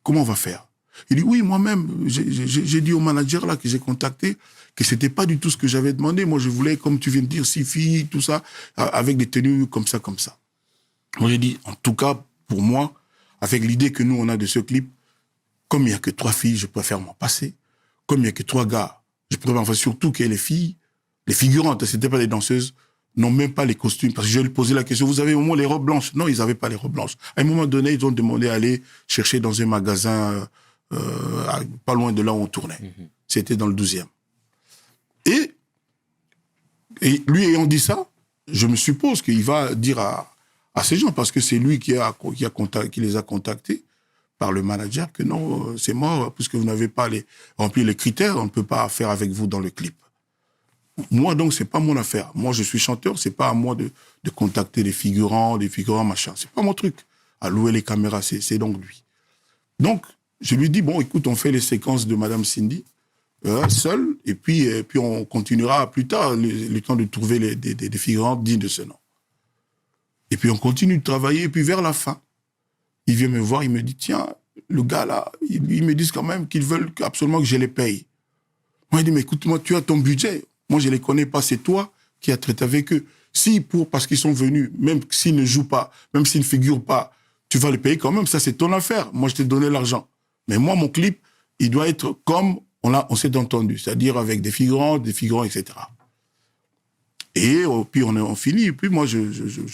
Comment on va faire? Il dit, oui, moi-même, j'ai dit au manager là que j'ai contacté que c'était pas du tout ce que j'avais demandé. Moi, je voulais, comme tu viens de dire, 6 filles, tout ça, avec des tenues comme ça. Moi, j'ai dit, en tout cas, pour moi, avec l'idée que nous, on a de ce clip, comme il n'y a que 3 filles, je préfère m'en passer. Comme il n'y a que 3 gars, je préfère m'en passer, surtout que les filles, les figurantes, c'était pas des danseuses, n'ont même pas les costumes. Parce que je lui ai posé la question, vous avez au moins les robes blanches? Non, ils n'avaient pas les robes blanches. À un moment donné, ils ont demandé à aller chercher dans un magasin pas loin de là où on tournait. C'était dans le 12e. Et lui ayant dit ça, je me suppose qu'il va dire à ces gens, parce que c'est lui qui les a contactés par le manager, que non, c'est mort, puisque vous n'avez pas rempli les critères, on ne peut pas faire avec vous dans le clip. Moi, donc, c'est pas mon affaire. Moi, je suis chanteur, c'est pas à moi de contacter des figurants, machin. C'est pas mon truc. À louer les caméras, c'est donc lui. Donc, je lui dis, bon, écoute, on fait les séquences de Madame Cindy, seul, et puis on continuera plus tard, le temps de trouver des figurantes dignes de ce nom. Et puis, on continue de travailler, et puis vers la fin, il vient me voir, il me dit, tiens, le gars là, ils me disent quand même qu'ils veulent absolument que je les paye. Moi, il dit, mais écoute-moi, tu as ton budget. Moi, je les connais pas, c'est toi qui as traité avec eux. Si parce qu'ils sont venus, même s'ils ne jouent pas, même s'ils ne figurent pas, tu vas les payer quand même, ça c'est ton affaire. Moi, je t'ai donné l'argent. Mais moi, mon clip, il doit être comme on s'est entendu, c'est-à-dire avec des figurants, etc. Et puis on finit, et puis moi je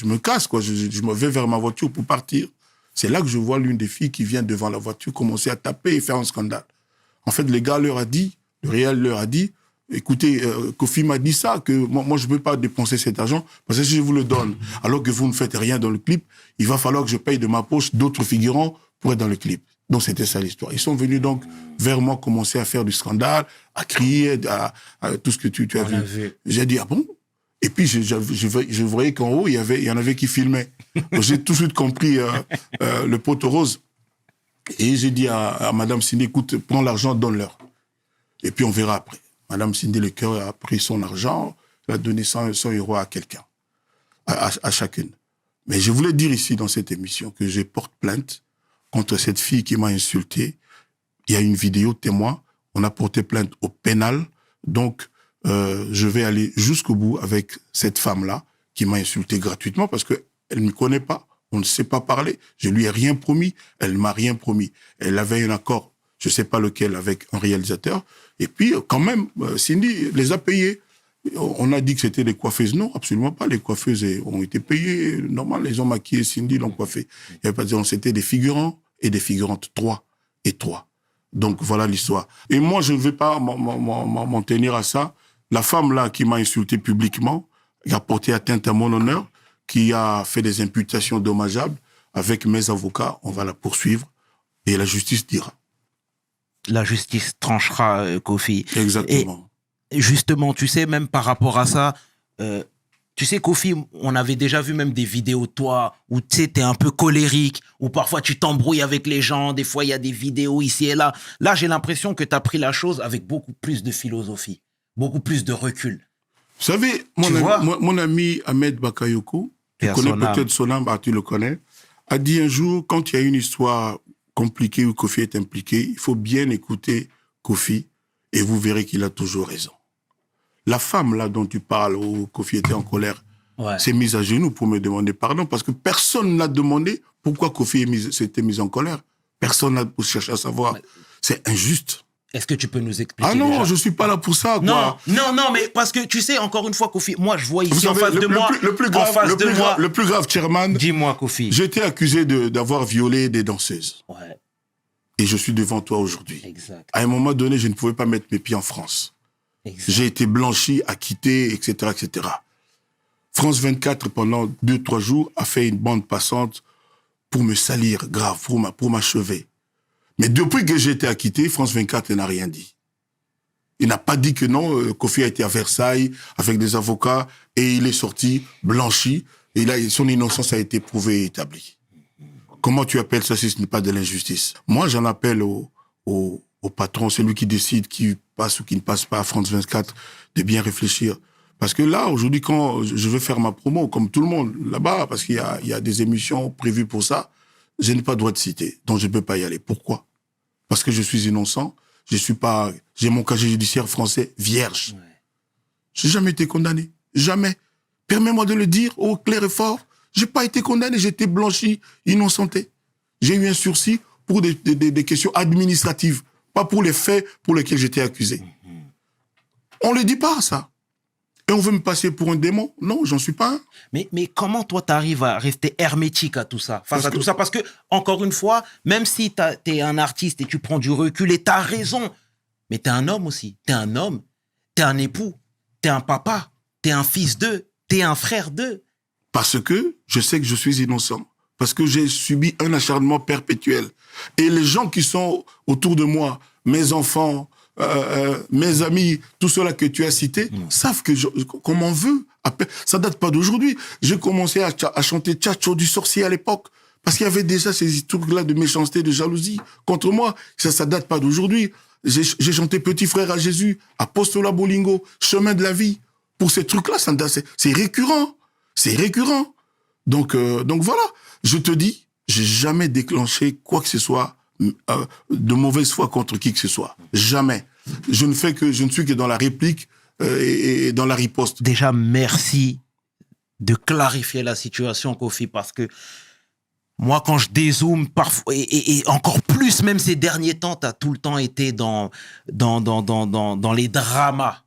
me casse, quoi. Je me vais vers ma voiture pour partir. C'est là que je vois l'une des filles qui vient devant la voiture commencer à taper et faire un scandale. En fait, le réel leur a dit, écoutez, Kofi m'a dit ça, que moi je ne peux pas dépenser cet argent, parce que si je vous le donne, alors que vous ne faites rien dans le clip, il va falloir que je paye de ma poche d'autres figurants pour être dans le clip. Donc c'était ça l'histoire. Ils sont venus donc vers moi commencer à faire du scandale, à crier, à tout ce que tu as vu. J'ai dit, ah bon? Et puis je voyais qu'en haut, il y en avait qui filmaient. Donc j'ai tout de suite compris le poteau rose. Et j'ai dit à Madame Cindy, écoute, prends l'argent, donne-leur. Et puis on verra après. Madame Cindy Le Cœur a pris son argent, elle a donné 100 € à quelqu'un, à chacune. Mais je voulais dire ici dans cette émission que je porte plainte contre cette fille qui m'a insulté. Il y a une vidéo témoin. On a porté plainte au pénal. Donc, je vais aller jusqu'au bout avec cette femme-là qui m'a insulté gratuitement parce qu'elle ne me connaît pas. On ne sait pas parler. Je lui ai rien promis. Elle m'a rien promis. Elle avait un accord, je ne sais pas lequel, avec un réalisateur. Et puis, quand même, Cindy les a payés. On a dit que c'était des coiffeuses. Non, absolument pas. Les coiffeuses ont été payées. Normal, les ont maquillé, Cindy l'ont coiffé. Il n'y avait pas de dire, c'était des figurants et des figurantes, 3 et 3. Donc, voilà l'histoire. Et moi, je ne vais pas m'en tenir à ça. La femme-là qui m'a insulté publiquement, qui a porté atteinte à mon honneur, qui a fait des imputations dommageables, avec mes avocats, on va la poursuivre et la justice dira. La justice tranchera, Kofi. Exactement. Et justement, tu sais, même par rapport à ça, tu sais, Kofi, on avait déjà vu même des vidéos de toi où tu sais, t'es un peu colérique, où parfois tu t'embrouilles avec les gens, des fois il y a des vidéos ici et là. Là, j'ai l'impression que tu as pris la chose avec beaucoup plus de philosophie, beaucoup plus de recul. Vous savez, mon ami Ahmed Bakayoko, tu connais peut-être son âme, tu le connais, a dit un jour, quand il y a une histoire compliquée où Kofi est impliqué, il faut bien écouter Kofi et vous verrez qu'il a toujours raison. La femme là dont tu parles, où Kofi était en colère, s'est mise à genoux pour me demander pardon parce que personne n'a demandé pourquoi Kofi s'était mis en colère. Personne n'a cherché à savoir. C'est injuste. Est-ce que tu peux nous expliquer? Ah non, déjà? je suis pas là pour ça, quoi. Non, mais parce que tu sais, encore une fois, Kofi, moi je vois ici en face de moi, le plus grave, Chairman. Dis-moi, Kofi. J'ai été accusé d'avoir violé des danseuses. Ouais. Et je suis devant toi aujourd'hui. Exact. À un moment donné, je ne pouvais pas mettre mes pieds en France. Exact. J'ai été blanchi, acquitté, etc., etc. France 24, pendant 2-3 jours, a fait une bande passante pour me salir grave, pour m'achever. Mais depuis que j'ai été acquitté, France 24 n'a rien dit. Il n'a pas dit que non, Kofi a été à Versailles avec des avocats et il est sorti blanchi. Et là, son innocence a été prouvée et établie. Comment tu appelles ça si ce n'est pas de l'injustice? Moi, j'en appelle au patron, celui qui décide qui passe ou qui ne passe pas à France 24, de bien réfléchir. Parce que là, aujourd'hui, quand je veux faire ma promo, comme tout le monde, là-bas, parce qu'il y a des émissions prévues pour ça, je n'ai pas droit de citer, donc je ne peux pas y aller. Pourquoi? Parce que je suis innocent, j'ai mon casier judiciaire français vierge. Ouais. J'ai jamais été condamné. Jamais. Permets-moi de le dire au clair et fort. J'ai pas été condamné, j'ai été blanchi, innocenté. J'ai eu un sursis pour des questions administratives, pas pour les faits pour lesquels j'étais accusé. On le dit pas, ça. Et on veut me passer pour un démon? Non, j'en suis pas un. Mais comment toi t'arrives à rester hermétique à tout ça, face à tout ça? Parce que, encore une fois, même si t'es un artiste et tu prends du recul et t'as raison, mais t'es un homme aussi. T'es un homme, t'es un époux, t'es un papa, t'es un fils d'eux, t'es un frère d'eux. Parce que je sais que je suis innocent. Parce que j'ai subi un acharnement perpétuel. Et les gens qui sont autour de moi, mes enfants, mes amis, tous ceux-là que tu as cités, savent qu'on m'en veut. Ça date pas d'aujourd'hui. J'ai commencé à chanter Tchatcho du sorcier à l'époque. Parce qu'il y avait déjà ces trucs-là de méchanceté, de jalousie contre moi. Ça date pas d'aujourd'hui. J'ai chanté Petit frère à Jésus, Apostola Bolingo, Chemin de la vie. Pour ces trucs-là, c'est récurrent. C'est récurrent. Donc voilà. Je te dis, j'ai jamais déclenché quoi que ce soit, de mauvaise foi contre qui que ce soit. Jamais. Je ne suis que dans la réplique et dans la riposte. Déjà, merci de clarifier la situation, Kofi, parce que moi, quand je dézoome, parfois, et encore plus, même ces derniers temps, tu as tout le temps été dans les dramas.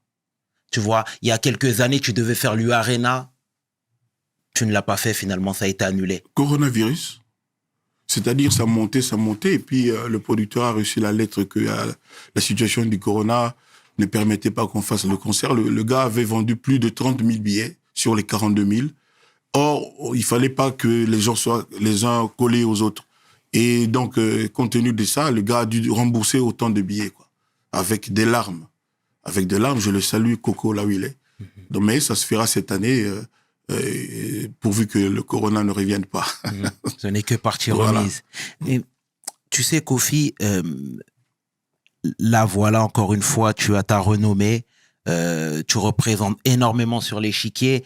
Tu vois, il y a quelques années, tu devais faire l'U-Arena. Tu ne l'as pas fait, finalement, ça a été annulé. Coronavirus. C'est-à-dire, ça montait, et puis le producteur a reçu la lettre que la situation du corona ne permettait pas qu'on fasse le concert. Le gars avait vendu plus de 30 000 billets sur les 42 000. Or, il fallait pas que les gens soient les uns collés aux autres. Et donc, compte tenu de ça, le gars a dû rembourser autant de billets, quoi, avec des larmes. Avec des larmes, je le salue, Coco, là où il est. Donc, mais ça se fera cette année, pourvu que le corona ne revienne pas. Ce n'est que partie Voilà. remise. Et, tu sais, Kofi, là, voilà, encore une fois, tu as ta renommée, tu représentes énormément sur l'échiquier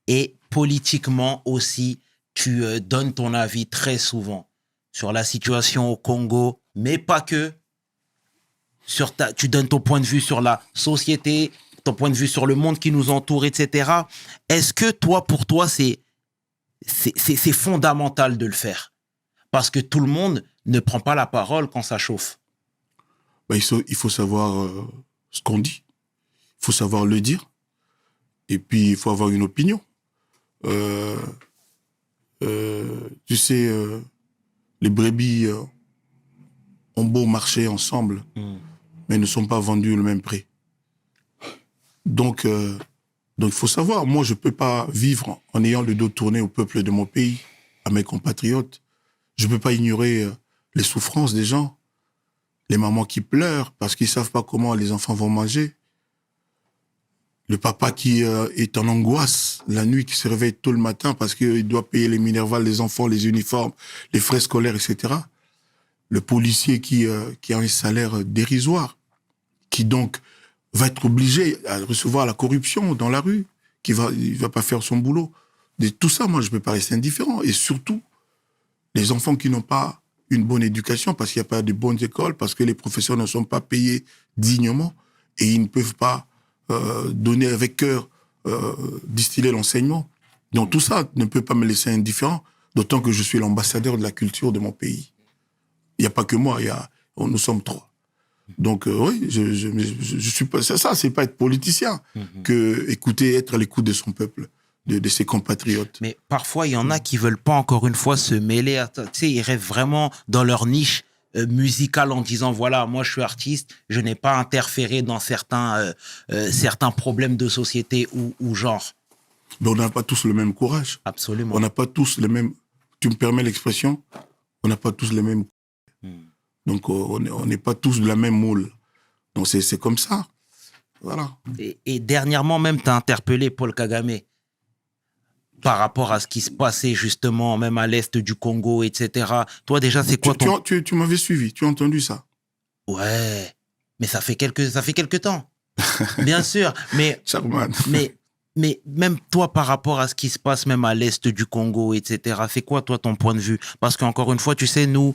et politiquement aussi, tu donnes ton avis très souvent sur la situation au Congo, mais pas que. Tu donnes ton point de vue sur la société, ton point de vue sur le monde qui nous entoure, etc. Est-ce que pour toi, c'est fondamental de le faire? Parce que tout le monde ne prend pas la parole quand ça chauffe. Ben, il faut savoir ce qu'on dit. Il faut savoir le dire. Et puis, il faut avoir une opinion. Tu sais, les brebis ont beau marcher ensemble, mais ne sont pas vendus au même prix. Donc, il faut savoir, moi, je ne peux pas vivre en ayant le dos tourné au peuple de mon pays, à mes compatriotes. Je ne peux pas ignorer les souffrances des gens, les mamans qui pleurent parce qu'ils ne savent pas comment les enfants vont manger, le papa qui est en angoisse la nuit, qui se réveille tôt le matin parce qu'il doit payer les minervales, les enfants, les uniformes, les frais scolaires, etc. Le policier qui a un salaire dérisoire, qui donc va être obligé à recevoir la corruption dans la rue, il va pas faire son boulot. Tout ça, moi, je ne peux pas rester indifférent. Et surtout, les enfants qui n'ont pas une bonne éducation, parce qu'il n'y a pas de bonnes écoles, parce que les professeurs ne sont pas payés dignement, et ils ne peuvent pas donner avec cœur, distiller l'enseignement. Donc tout ça ne peut pas me laisser indifférent, d'autant que je suis l'ambassadeur de la culture de mon pays. Il n'y a pas que moi, nous sommes trois. Donc oui, je suis pas ça, c'est pas être politicien, que être à l'écoute de son peuple, de ses compatriotes. Mais parfois, il y en a qui veulent pas, encore une fois, se mêler à... Tu sais, ils rêvent vraiment dans leur niche musicale en disant, voilà, moi, je suis artiste, je n'ai pas interféré dans certains problèmes de société ou genre. Mais on n'a pas tous le même courage. Absolument. On n'a pas tous le même... Tu me permets l'expression? On n'a pas tous le même... Donc, on n'est pas tous de la même moule. Donc, c'est comme ça. Voilà. Et dernièrement, même, tu as interpellé Paul Kagame par rapport à ce qui se passait, justement, même à l'est du Congo, etc. Toi, déjà, c'est quoi ton... Tu m'avais suivi, tu as entendu ça? Ouais, mais ça fait quelques temps. Bien sûr, mais... Charman. Mais même toi, par rapport à ce qui se passe même à l'est du Congo, etc., c'est quoi, toi, ton point de vue? Parce qu'encore une fois, tu sais, nous,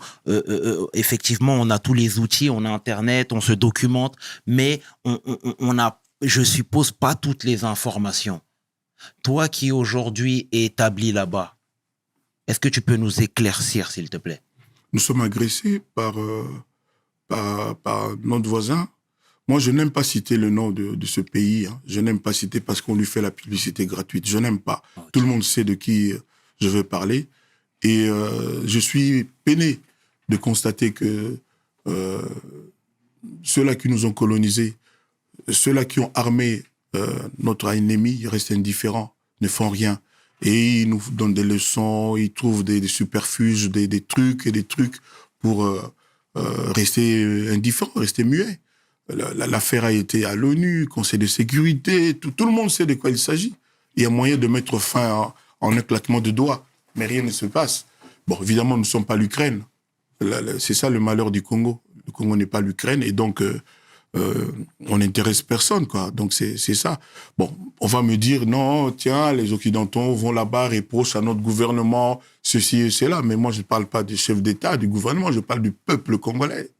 effectivement, on a tous les outils, on a Internet, on se documente, mais on a, je suppose, pas toutes les informations. Toi qui aujourd'hui es établi là-bas, est-ce que tu peux nous éclaircir, s'il te plaît? Nous sommes agressés par notre voisin. Moi, je n'aime pas citer le nom de ce pays. Hein. Je n'aime pas citer parce qu'on lui fait la publicité gratuite. Je n'aime pas. Okay. Tout le monde sait de qui je veux parler. Et je suis peiné de constater que ceux-là qui nous ont colonisés, ceux-là qui ont armé notre ennemi, restent indifférents, ne font rien. Et ils nous donnent des leçons, ils trouvent des superfuges, des trucs pour rester indifférents, rester muets. L'affaire a été à l'ONU, Conseil de sécurité, tout le monde sait de quoi il s'agit. Il y a moyen de mettre fin en un claquement de doigts, mais rien ne se passe. Bon, évidemment, nous ne sommes pas l'Ukraine. C'est ça le malheur du Congo. Le Congo n'est pas l'Ukraine, et donc on n'intéresse personne, quoi. Donc c'est ça. Bon, on va me dire, non, tiens, les Occidentaux vont là-bas, reprochent à notre gouvernement ceci et cela. Mais moi, je ne parle pas du chef d'État, du gouvernement, je parle du peuple congolais.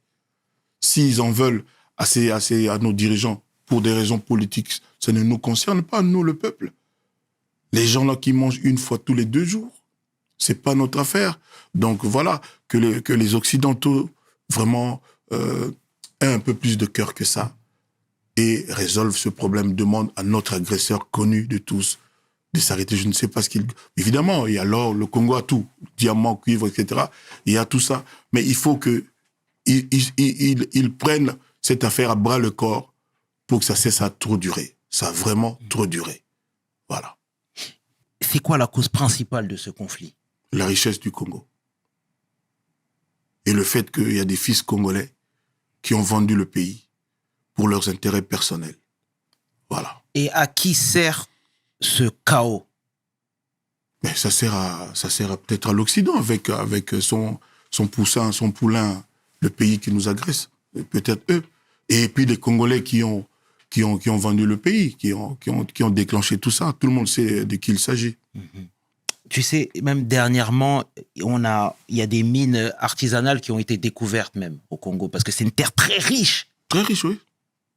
S'ils en veulent à nos dirigeants pour des raisons politiques, ça ne nous concerne pas, nous, le peuple. Les gens là qui mangent une fois tous les 2 jours, c'est pas notre affaire. Donc voilà, que les Occidentaux vraiment aient un peu plus de cœur que ça et résolvent ce problème, demandent à notre agresseur connu de tous de s'arrêter. Je ne sais pas ce qu'il... Évidemment, il y a l'or, le Congo a tout, diamant, cuivre, etc. Il y a tout ça. Mais il faut qu'ils prennent cette affaire à bras le corps pour que ça cesse à trop durer. Ça a vraiment trop duré. Voilà. C'est quoi la cause principale de ce conflit? La richesse du Congo. Et le fait qu'il y a des fils congolais qui ont vendu le pays pour leurs intérêts personnels. Voilà. Et à qui sert ce chaos? Mais ça sert peut-être à l'Occident avec son poulain, le pays qui nous agresse. Peut-être eux. Et puis les Congolais qui ont vendu le pays, qui ont déclenché tout ça. Tout le monde sait de qui il s'agit. Mm-hmm. Tu sais, même dernièrement, il y a des mines artisanales qui ont été découvertes même au Congo, parce que c'est une terre très riche. Très riche, oui.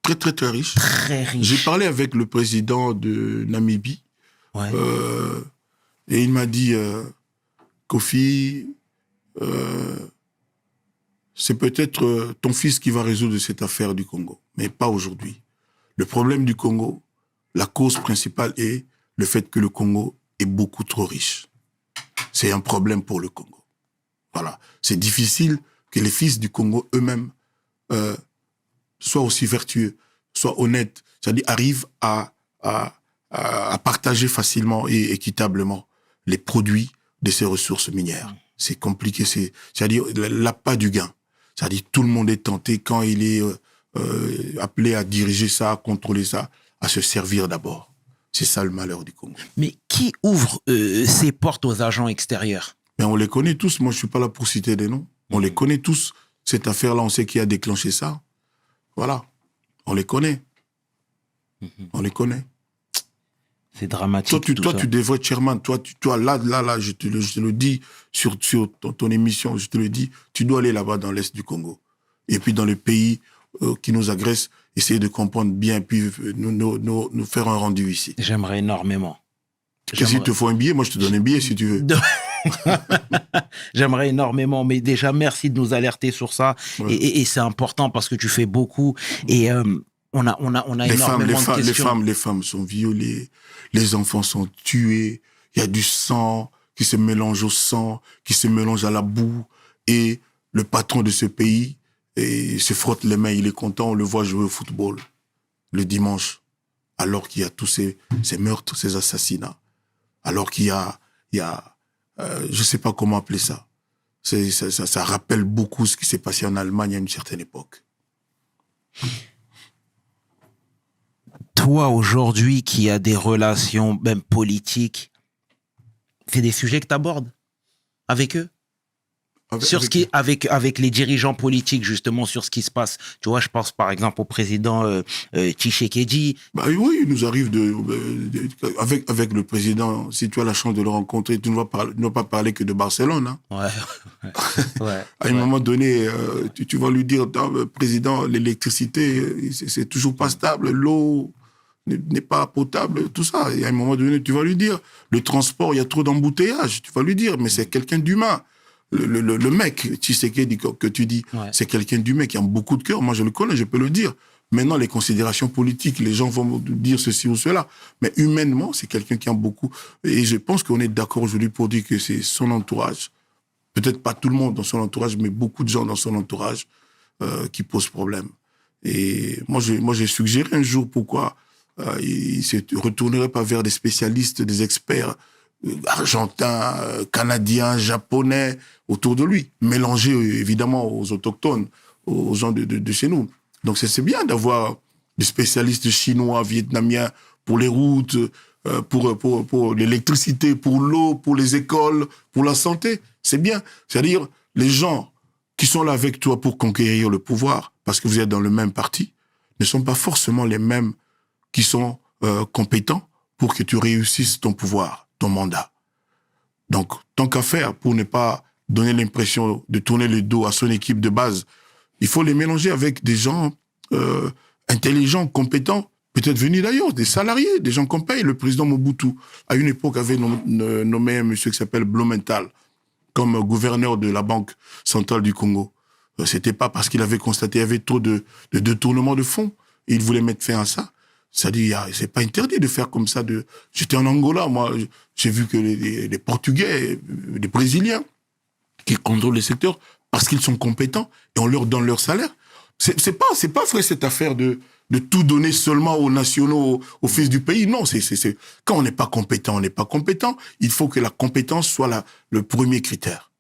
Très, très, très riche. Très riche. J'ai parlé avec le président de Namibie. Ouais. Et il m'a dit, Kofi, c'est peut-être ton fils qui va résoudre cette affaire du Congo, mais pas aujourd'hui. Le problème du Congo, la cause principale est le fait que le Congo est beaucoup trop riche. C'est un problème pour le Congo. Voilà. C'est difficile que les fils du Congo eux-mêmes soient aussi vertueux, soient honnêtes, c'est-à-dire arrivent à partager facilement et équitablement les produits de ces ressources minières. C'est compliqué, c'est-à-dire l'appât du gain. C'est-à-dire tout le monde est tenté quand il est appelé à diriger ça, à contrôler ça, à se servir d'abord. C'est ça le malheur du Congo. Mais qui ouvre ses portes aux agents extérieurs? Mais on les connaît tous. Moi, je ne suis pas là pour citer des noms. On les connaît tous. Cette affaire-là, on sait qui a déclenché ça. Voilà. On les connaît. On les connaît. C'est dramatique. Toi, tu devrais être chairman. Toi, là, je te le dis sur ton émission, je te le dis, tu dois aller là-bas dans l'Est du Congo. Et puis dans les pays qui nous agressent, essayer de comprendre bien, puis nous faire un rendu ici. J'aimerais énormément. S'il te faut un billet, moi je te donne un billet si tu veux. J'aimerais énormément, mais déjà merci de nous alerter sur ça. Ouais. Et c'est important parce que tu fais beaucoup. Et on a énormément de questions. Les femmes sont violées, les enfants sont tués, il y a du sang qui se mélange au sang, qui se mélange à la boue. Et le patron de ce pays se frotte les mains, il est content, on le voit jouer au football le dimanche, alors qu'il y a tous ces meurtres, ces assassinats. Alors qu'il y a je ne sais pas comment appeler ça. Ça rappelle beaucoup ce qui s'est passé en Allemagne à une certaine époque. Toi, aujourd'hui, qui as des relations, même politiques, c'est des sujets que tu abordes avec eux? Avec les dirigeants politiques, justement, sur ce qui se passe. Tu vois, je pense par exemple au président Tshisekedi. Bah oui, il nous arrive avec le président, si tu as la chance de le rencontrer, tu ne vas pas parler que de Barcelone. Hein. Ouais. À un moment donné, tu vas lui dire, président, l'électricité, c'est toujours pas stable, l'eau n'est pas potable, tout ça. Et à un moment donné, tu vas lui dire, le transport, il y a trop d'embouteillages. Tu vas lui dire, mais c'est quelqu'un d'humain. Le mec, Tshisekedi, que tu dis, ouais. C'est quelqu'un d'humain qui a beaucoup de cœur. Moi, je le connais, je peux le dire. Maintenant, les considérations politiques, les gens vont dire ceci ou cela. Mais humainement, c'est quelqu'un qui a beaucoup. Et je pense qu'on est d'accord aujourd'hui pour dire que c'est son entourage. Peut-être pas tout le monde dans son entourage, mais beaucoup de gens dans son entourage qui posent problème. Et moi, j'ai suggéré un jour pourquoi il ne se retournerait pas vers des spécialistes, des experts argentins, canadiens, japonais autour de lui, mélangés évidemment aux autochtones, aux gens de chez nous. Donc c'est bien d'avoir des spécialistes chinois, vietnamiens pour les routes, pour l'électricité, pour l'eau, pour les écoles, pour la santé. C'est bien. C'est-à-dire les gens qui sont là avec toi pour conquérir le pouvoir, parce que vous êtes dans le même parti, ne sont pas forcément les mêmes qui sont compétents pour que tu réussisses ton pouvoir, ton mandat. Donc, tant qu'à faire, pour ne pas donner l'impression de tourner le dos à son équipe de base, il faut les mélanger avec des gens intelligents, compétents, peut-être venus d'ailleurs, des salariés, des gens qu'on paye. Le président Mobutu, à une époque, avait nommé un monsieur qui s'appelle Blumenthal comme gouverneur de la Banque centrale du Congo. C'était pas parce qu'il avait constaté qu'il y avait trop de détournement de fonds. Et il voulait mettre fin à ça. C'est-à-dire, c'est pas interdit de faire comme ça. J'étais en Angola, moi, j'ai vu que les Portugais, les Brésiliens, qui contrôlent les secteurs, parce qu'ils sont compétents, et on leur donne leur salaire. C'est pas vrai cette affaire de tout donner seulement aux nationaux, aux fils du pays. Non, quand on n'est pas compétent, on n'est pas compétent. Il faut que la compétence soit le premier critère.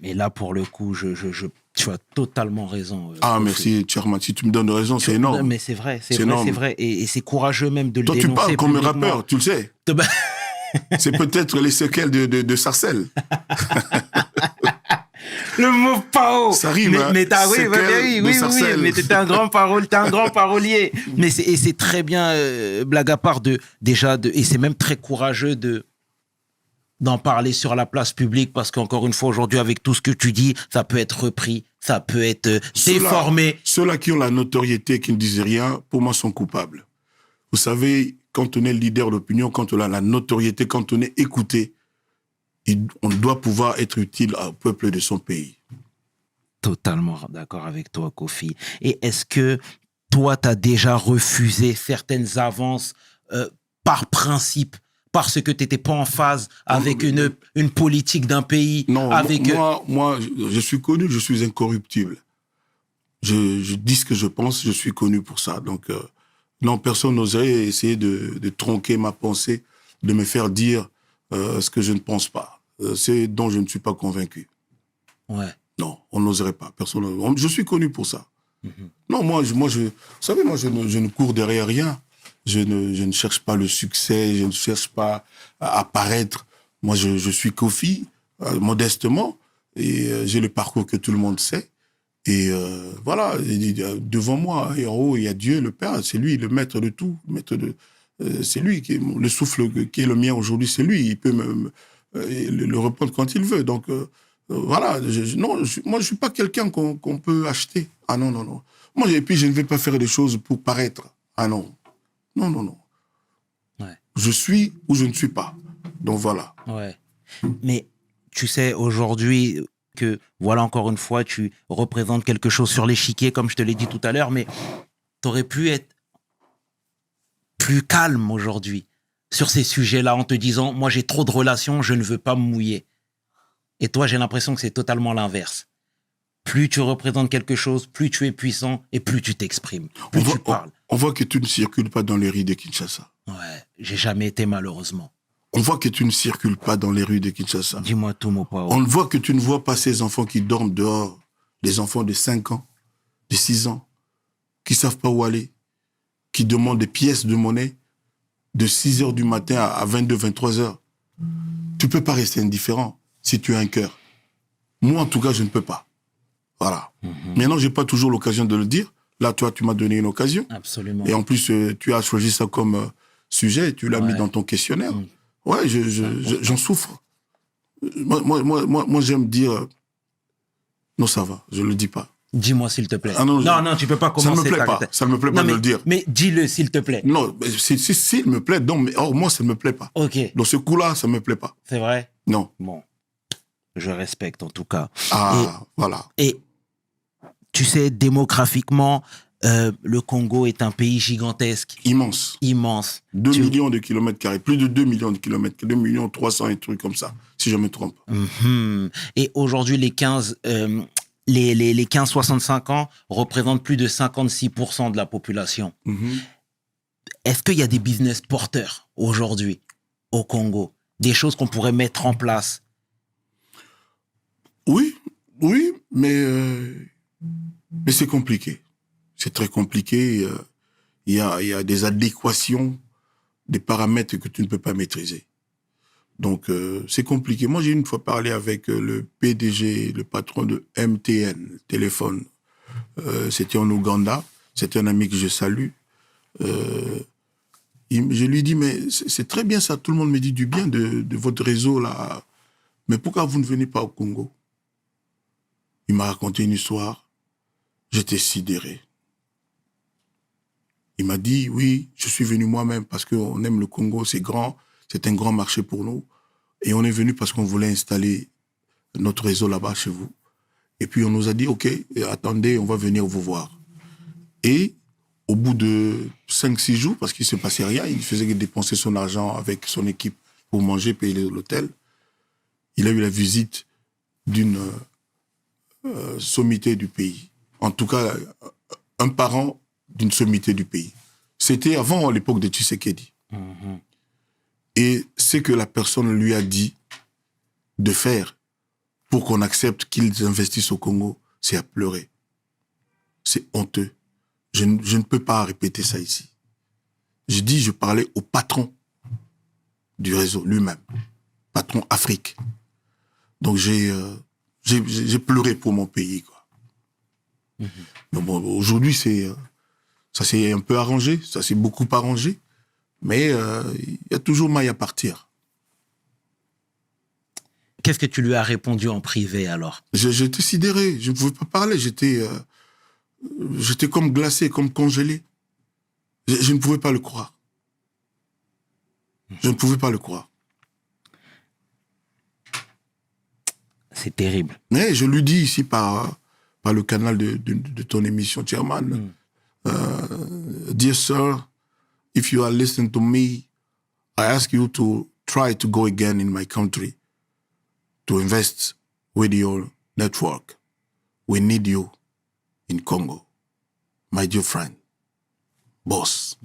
Mais là, pour le coup, tu as totalement raison. Merci, Chairman. Si tu me donnes raison, c'est énorme. Mais c'est vrai, c'est vrai. Et c'est courageux même de le dénoncer. Toi, tu parles comme un publiquement. rappeur, tu le sais. C'est peut-être les séquelles de Sarcelles. Le mot pao. Ça rime, mais t'as, oui, mais t'es un grand parolier. Mais c'est très bien, blague à part, et c'est même très courageux d'en parler sur la place publique, parce qu'encore une fois, aujourd'hui, avec tout ce que tu dis, ça peut être repris, ça peut être déformé. Ceux-là qui ont la notoriété, qui ne disent rien, pour moi, sont coupables. Vous savez, quand on est leader d'opinion, quand on a la notoriété, quand on est écouté, on doit pouvoir être utile au peuple de son pays. Totalement d'accord avec toi, Kofi. Et est-ce que toi, tu as déjà refusé certaines avances par principe, parce que tu n'étais pas en phase avec une politique d'un pays? Non, moi, je suis connu, je suis incorruptible. Je dis ce que je pense, je suis connu pour ça. Donc, non, personne n'oserait essayer de tronquer ma pensée, de me faire dire ce que je ne pense pas. C'est dont je ne suis pas convaincu. Ouais. Non, on n'oserait pas. Je suis connu pour ça. Mm-hmm. Non, vous savez, moi, je ne cours derrière rien. Je ne cherche pas le succès, je ne cherche pas à apparaître. Moi, je suis Kofi, modestement, et j'ai le parcours que tout le monde sait. Et voilà, devant moi, et en haut, il y a Dieu, le Père, c'est lui, le maître de tout. C'est lui, le souffle qui est le mien aujourd'hui, c'est lui. Il peut le reprendre quand il veut. Donc, voilà. Moi, je ne suis pas quelqu'un qu'on peut acheter. Ah non. Et puis, je ne vais pas faire des choses pour paraître. Ah non. Non. Ouais. Je suis ou je ne suis pas. Donc, voilà. Ouais. Mais tu sais, aujourd'hui, que, voilà, encore une fois, tu représentes quelque chose sur l'échiquier, comme je te l'ai dit tout à l'heure, mais tu aurais pu être plus calme aujourd'hui sur ces sujets-là, en te disant, moi, j'ai trop de relations, je ne veux pas me mouiller. Et toi, j'ai l'impression que c'est totalement l'inverse. Plus tu représentes quelque chose, plus tu es puissant et plus tu t'exprimes, plus tu parles. On voit que tu ne circules pas dans les rues de Kinshasa. Ouais, j'ai jamais été, malheureusement. On voit que tu ne circules pas dans les rues de Kinshasa. Dis-moi tout, mon pao. On voit que tu ne vois pas ces enfants qui dorment dehors, les enfants de 5 ans, de 6 ans, qui ne savent pas où aller, qui demandent des pièces de monnaie de 6 heures du matin à 22, 23 heures. Tu ne peux pas rester indifférent si tu as un cœur. Moi, en tout cas, je ne peux pas. Voilà. Maintenant, je n'ai pas toujours l'occasion de le dire. Là, toi, tu m'as donné une occasion. Absolument. Et en plus, tu as choisi ça comme sujet, tu l'as mis dans ton questionnaire. Ouais, j'en souffre. Moi, j'aime dire... Non, ça va, je ne le dis pas. Dis-moi, s'il te plaît. Ah non, non, tu peux pas commencer. Ça ne me plaît pas. Ça ne me plaît pas de le dire. Mais dis-le, s'il te plaît. Non, s'il me plaît, non, mais moi, ça ne me plaît pas. Ok. Dans ce coup-là, ça ne me plaît pas. C'est vrai? Non. Bon. Je respecte, en tout cas. Voilà. Et tu sais, démographiquement, le Congo est un pays gigantesque. Immense. 2 millions de kilomètres carrés. Plus de 2 millions de kilomètres. 2 millions 300 et trucs comme ça, si je me trompe. Et aujourd'hui, les 15-65 ans représentent plus de 56% de la population. Est-ce qu'il y a des business porteurs aujourd'hui au Congo? Des choses qu'on pourrait mettre en place? Oui, mais c'est compliqué. C'est très compliqué. Il y a des adéquations, des paramètres que tu ne peux pas maîtriser. Donc, c'est compliqué. Moi, j'ai une fois parlé avec le PDG, le patron de MTN, téléphone. C'était en Ouganda. C'est un ami que je salue. Je lui dis, mais c'est très bien ça, tout le monde me dit du bien de votre réseau là. Mais pourquoi vous ne venez pas au Congo? Il m'a raconté une histoire. J'étais sidéré. Il m'a dit, oui, je suis venu moi-même parce qu'on aime le Congo, c'est grand, c'est un grand marché pour nous. Et on est venu parce qu'on voulait installer notre réseau là-bas chez vous. Et puis on nous a dit, ok, attendez, on va venir vous voir. Et au bout de 5-6 jours, parce qu'il ne se passait rien, il faisait que dépenser son argent avec son équipe pour manger, payer l'hôtel. Il a eu la visite d'une sommité du pays. En tout cas, un parent d'une sommité du pays. C'était avant l'époque de Tshisekedi. Mhm. Et ce que la personne lui a dit de faire pour qu'on accepte qu'ils investissent au Congo, c'est à pleurer. C'est honteux. Je ne peux pas répéter ça ici. Je parlais au patron du réseau lui-même, patron Afrique. Donc j'ai pleuré pour mon pays, quoi. Mhm. Mais bon, aujourd'hui ça s'est un peu arrangé, ça s'est beaucoup arrangé, mais il y a toujours maille à partir. Qu'est-ce que tu lui as répondu en privé alors? J'étais sidéré, je ne pouvais pas parler, j'étais comme glacé, comme congelé. Je ne pouvais pas le croire. Je ne pouvais pas le croire. C'est terrible. Mais je lui dis ici par le canal de ton émission, Chairman, Dear sir, if you are listening to me, I ask you to try to go again in my country to invest with your network. We need you in Congo, my dear friend, boss.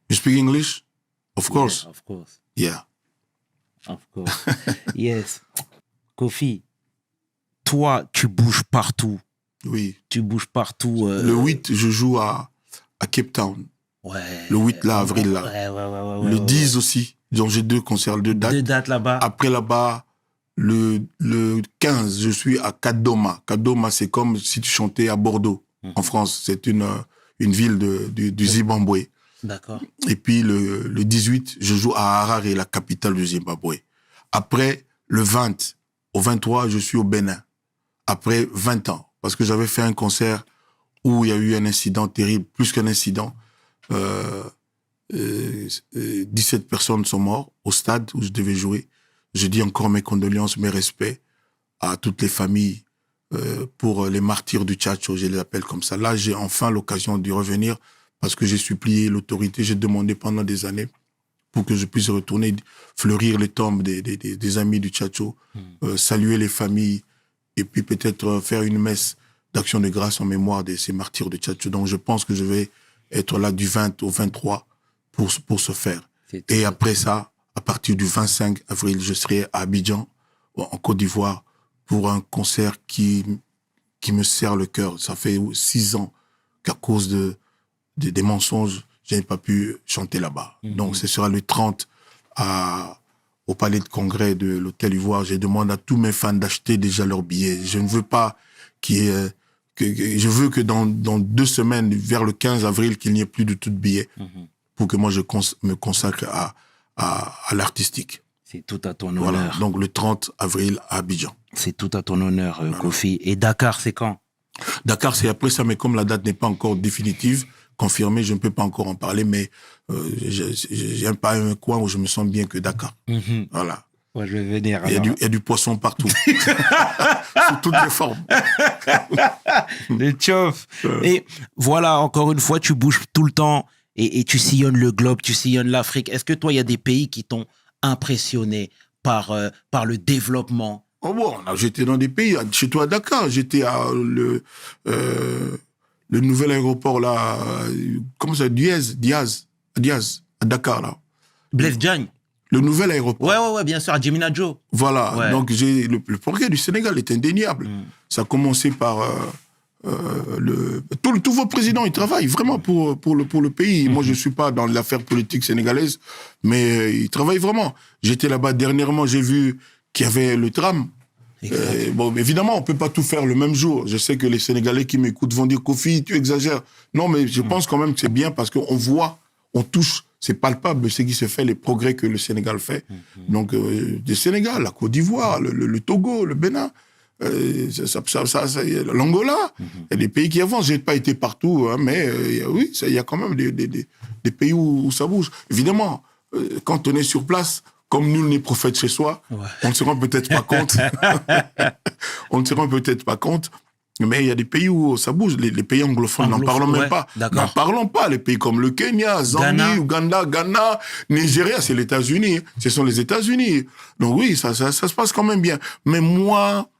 You speak English? Of course. Yeah, of course. Yeah. Of course. Yes. Kofi, toi, tu bouges partout. Oui. Tu bouges partout. Le 8, je joue à Cape Town. Ouais. Le 8 là, avril là. Ouais, Le 10 aussi. Donc j'ai 2 concerts, 2 dates. 2 dates là-bas. Après là-bas, le 15, je suis à Kadoma. Kadoma, c'est comme si tu chantais à Bordeaux, en France. C'est une ville du Zimbabwe. D'accord. Et puis le 18, je joue à Harare, la capitale du Zimbabwe. Après, le 20, au 23, je suis au Bénin. Après 20 ans. Parce que j'avais fait un concert où il y a eu un incident terrible, plus qu'un incident. 17 personnes sont mortes au stade où je devais jouer. Je dis encore mes condoléances, mes respects à toutes les familles pour les martyrs du Tchatcho, je les appelle comme ça. Là, j'ai enfin l'occasion d'y revenir parce que j'ai supplié l'autorité, j'ai demandé pendant des années pour que je puisse retourner fleurir les tombes des amis du Tchatcho, saluer les familles et puis peut-être faire une messe d'action de grâce en mémoire de ces martyrs de Tchatcho. Donc je pense que je vais être là du 20 au 23 pour ce faire. Et après ça, à partir du 25 avril, je serai à Abidjan, en Côte d'Ivoire, pour un concert qui me serre le cœur. Ça fait 6 ans qu'à cause des mensonges, je n'ai pas pu chanter là-bas. Donc ce sera le 30 au Palais de Congrès de l'Hôtel Ivoire. Je demande à tous mes fans d'acheter déjà leurs billets. Je ne veux pas je veux que dans 2 semaines, vers le 15 avril, qu'il n'y ait plus de tout de billets pour que moi je me consacre à l'artistique. C'est tout à ton honneur. Voilà, donc le 30 avril à Abidjan. C'est tout à ton honneur, Kofi. Et Dakar, c'est quand? Dakar, c'est après ça, mais comme la date n'est pas encore définitive, confirmée, je ne peux pas encore en parler, mais j'ai pas un coin où je me sens bien que Dakar. Voilà. Ouais, je vais venir. Il y a du poisson partout. Sous toutes les formes. Le tchof. Et voilà, encore une fois, tu bouges tout le temps et tu sillonnes le globe, tu sillonnes l'Afrique. Est-ce que toi, il y a des pays qui t'ont impressionné par le développement? Oh bon, j'étais dans des pays, chez toi à Dakar, j'étais à le nouvel aéroport là, comment ça, Diaz, à Dakar là. Blaise Diagne. Le nouvel aéroport. Ouais, bien sûr, à Djeminajo. Voilà, Ouais. donc le progrès du Sénégal est indéniable. Ça a commencé par tous vos présidents, ils travaillent vraiment pour le pays. Moi, je suis pas dans l'affaire politique sénégalaise, mais ils travaillent vraiment. J'étais là-bas dernièrement, j'ai vu qu'il y avait le tram Bon, évidemment, on peut pas tout faire le même jour. Je sais que les Sénégalais qui m'écoutent vont dire « Kofi, tu exagères ». Non, mais je pense quand même que c'est bien parce qu'on voit, on touche, c'est palpable ce qui se fait, les progrès que le Sénégal fait. Donc, le Sénégal, la Côte d'Ivoire, le Togo, le Bénin, l'Angola, il y a des pays qui avancent. J'ai pas été partout, hein, mais oui, il y a quand même des pays où ça bouge. Évidemment, quand on est sur place, comme nul n'est prophète chez soi, on ne se rend peut-être pas compte. On ne se rend peut-être pas compte. Mais il y a des pays où ça bouge. Les pays anglophones, n'en parlons même pas. N'en parlons pas. Les pays comme le Kenya, Zambie, Ouganda, Ghana, Nigeria, c'est les États-Unis. Ce sont les États-Unis. Donc oui, ça se passe quand même bien. Mais moi,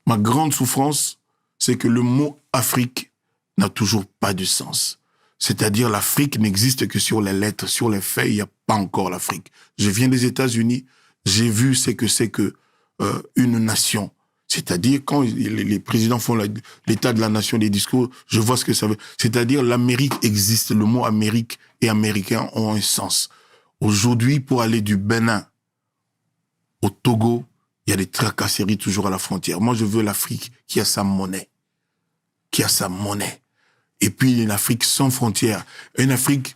ma grande souffrance, c'est que le mot Afrique n'a toujours pas de sens. C'est-à-dire l'Afrique n'existe que sur les lettres, sur les faits, il n'y a pas encore l'Afrique. Je viens des États-Unis, j'ai vu ce que c'est que une nation. C'est-à-dire quand les présidents font l'état de la nation, des discours, je vois ce que ça veut. C'est-à-dire l'Amérique existe, le mot Amérique et Américain ont un sens. Aujourd'hui, pour aller du Bénin au Togo, il y a des tracasseries toujours à la frontière. Moi, je veux l'Afrique qui a sa monnaie. Qui a sa monnaie. Et puis une Afrique sans frontières, une Afrique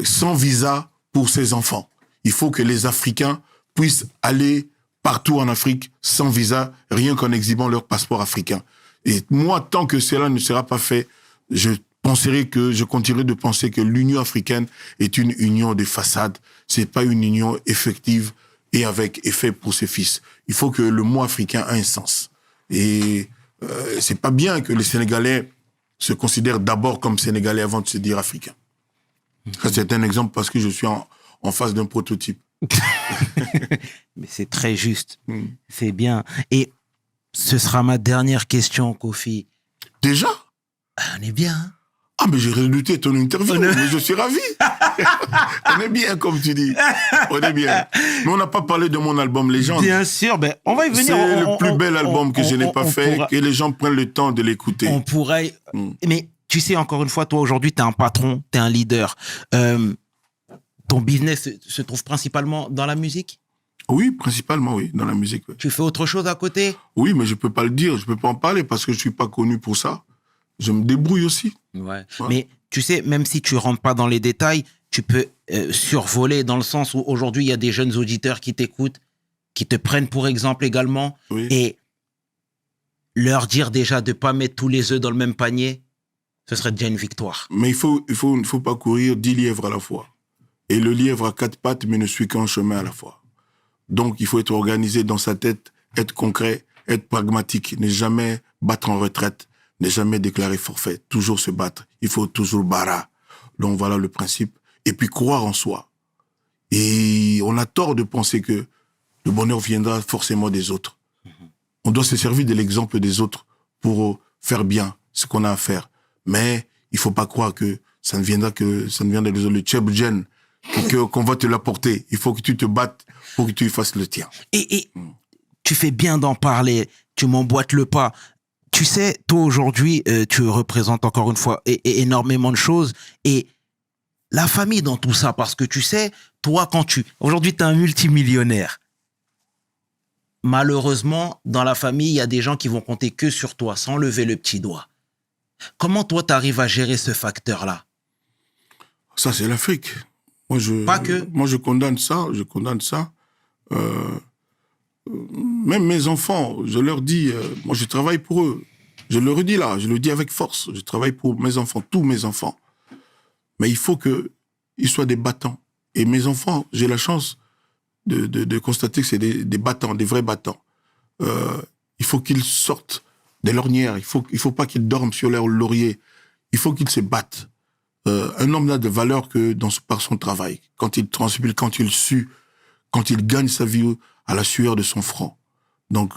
sans visa pour ses enfants. Il faut que les Africains puissent aller partout en Afrique sans visa, rien qu'en exhibant leur passeport africain. Et moi, tant que cela ne sera pas fait, je continuerai de penser que l'Union africaine est une union de façade. C'est pas une union effective et avec effet pour ses fils. Il faut que le mot africain ait un sens. Et c'est pas bien que les Sénégalais se considèrent d'abord comme Sénégalais avant de se dire Africains. Ça, c'est un exemple parce que je suis en face d'un prototype. Mais c'est très juste. C'est bien. Et ce sera ma dernière question, Kofi. Déjà ? On est bien, hein? Ah, mais j'ai redouté ton interview, mais je suis ravi. On est bien, comme tu dis. On est bien. Mais on n'a pas parlé de mon album Légende. Bien sûr, ben, on va y venir. C'est le plus bel album que je n'ai pas fait, que les gens prennent le temps de l'écouter. On pourrait... Mais tu sais, encore une fois, toi, aujourd'hui, tu es un patron, tu es un leader. Ton business se trouve principalement dans la musique ? Oui, principalement, oui, dans la musique. Ouais. Tu fais autre chose à côté ? Oui, mais je peux pas le dire, je peux pas en parler parce que je suis pas connu pour ça. Je me débrouille aussi. Ouais. Mais tu sais, même si tu rentres pas dans les détails, tu peux survoler dans le sens où aujourd'hui, il y a des jeunes auditeurs qui t'écoutent, qui te prennent pour exemple également, et leur dire déjà de pas mettre tous les œufs dans le même panier, ce serait déjà une victoire. Mais il faut pas courir 10 lièvres à la fois. Et le lièvre a 4 pattes, mais ne suit qu'un chemin à la fois. Donc, il faut être organisé dans sa tête, être concret, être pragmatique, ne jamais battre en retraite, ne jamais déclarer forfait, toujours se battre. Il faut toujours bara. Donc, voilà le principe. Et puis, croire en soi. Et on a tort de penser que le bonheur viendra forcément des autres. On doit se servir de l'exemple des autres pour faire bien ce qu'on a à faire. Mais il faut pas croire que ça ne viendra des autres. Le Tchèbgen, qu'on va te l'apporter. Il faut que tu te battes pour que tu fasses le tien. Et tu fais bien d'en parler. Tu m'emboîtes le pas. Tu sais, toi aujourd'hui, tu représentes encore une fois énormément de choses. Et la famille dans tout ça, parce que tu sais, toi, aujourd'hui, tu es un multimillionnaire. Malheureusement, dans la famille, il y a des gens qui vont compter que sur toi, sans lever le petit doigt. Comment toi, tu arrives à gérer ce facteur-là ? Ça, c'est l'Afrique. Moi, je condamne ça. Même mes enfants, je leur dis, moi, je travaille pour eux. Je le redis là, je le dis avec force. Je travaille pour mes enfants, tous mes enfants. Mais il faut qu'ils soient des battants. Et mes enfants, j'ai la chance de constater que c'est des battants, des vrais battants. Il faut qu'ils sortent de l'ornière. Il faut pas qu'ils dorment sur leur laurier. Il faut qu'ils se battent. Un homme n'a de valeur que par son travail. Quand il transpire, quand il sue, quand il gagne sa vie à la sueur de son front. Donc,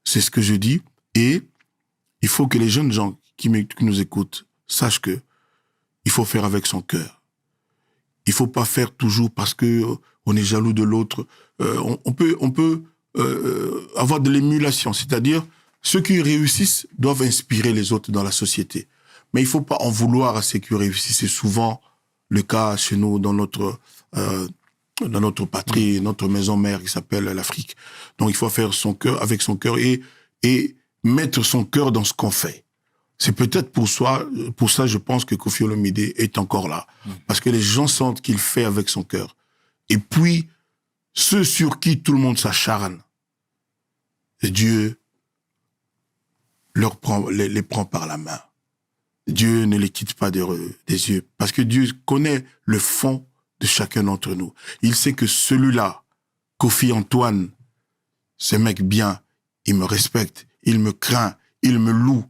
c'est ce que je dis. Et il faut que les jeunes gens qui nous écoutent sachent que il faut faire avec son cœur. Il faut pas faire toujours parce que on est jaloux de l'autre. On peut avoir de l'émulation, c'est-à-dire ceux qui réussissent doivent inspirer les autres dans la société. Mais il faut pas en vouloir à ceux qui réussissent. C'est souvent le cas chez nous dans notre dans notre patrie, notre maison mère qui s'appelle l'Afrique. Donc il faut faire son cœur avec son cœur et mettre son cœur dans ce qu'on fait. C'est peut-être pour ça, je pense que Koffi Olomide est encore là. Parce que les gens sentent qu'il fait avec son cœur. Et puis, ceux sur qui tout le monde s'acharne, Dieu les prend par la main. Dieu ne les quitte pas des yeux. Parce que Dieu connaît le fond de chacun d'entre nous. Il sait que celui-là, Kofi Antoine, ce mec bien, il me respecte, il me craint, il me loue,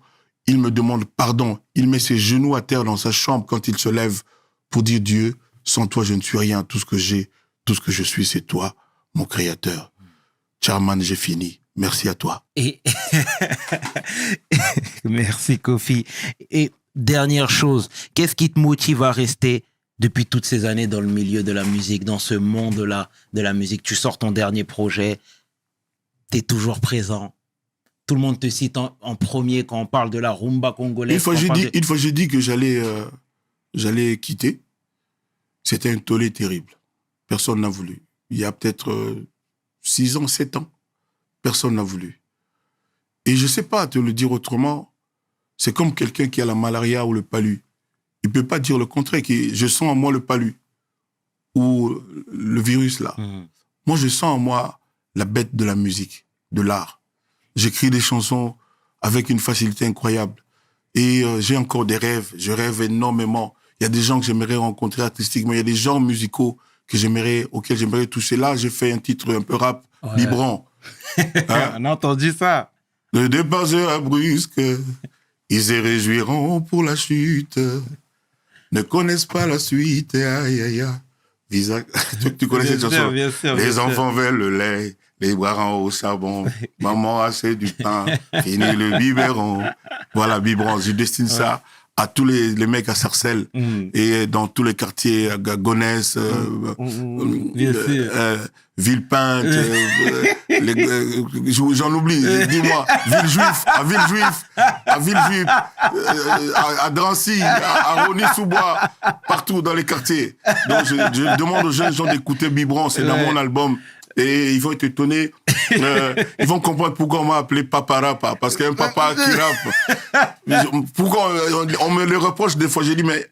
il me demande pardon, il met ses genoux à terre dans sa chambre quand il se lève pour dire Dieu, sans toi je ne suis rien, tout ce que j'ai, tout ce que je suis, c'est toi, mon créateur. Chairman, j'ai fini. Merci à toi. Et merci Kofi. Et dernière chose, qu'est-ce qui te motive à rester depuis toutes ces années dans le milieu de la musique, dans ce monde-là de la musique? Tu sors ton dernier projet, tu es toujours présent. Tout le monde te cite en premier quand on parle de la rumba congolaise. Une fois, j'ai dit que j'allais quitter. C'était un tollé terrible. Personne n'a voulu. Il y a peut-être 6 ans, 7 ans. Personne n'a voulu. Et je ne sais pas te le dire autrement. C'est comme quelqu'un qui a la malaria ou le palu. Il ne peut pas dire le contraire. Je sens en moi le palu ou le virus là. Moi, je sens en moi la bête de la musique, de l'art. J'écris des chansons avec une facilité incroyable. Et j'ai encore des rêves. Je rêve énormément. Il y a des gens que j'aimerais rencontrer artistiquement. Il y a des genres musicaux auxquels j'aimerais toucher. Là, j'ai fait un titre un peu rap, vibrant. Hein? On a entendu ça. Le départ sera brusque. Ils se réjouiront pour la chute. Ne connaissent pas la suite. Aïe, aïe, aïe. Tu connais cette chanson? Bien sûr, les enfants veulent le lait. Les bras au charbon, maman a assez du pain, fini le biberon. Voilà, biberon, je destine ça à tous les mecs à Sarcelles et dans tous les quartiers, à Gonesse, Villepinte, j'en oublie, dis-moi, à Villejuif, à Drancy, à Rony-sous-Bois, partout dans les quartiers. Donc je demande aux jeunes gens d'écouter Biberon, c'est dans mon album. Et ils vont être étonnés. Ils vont comprendre pourquoi on m'a appelé Papa Rapa. Parce qu'un papa qui rappe. Pourquoi on me le reproche des fois. J'ai dit, mais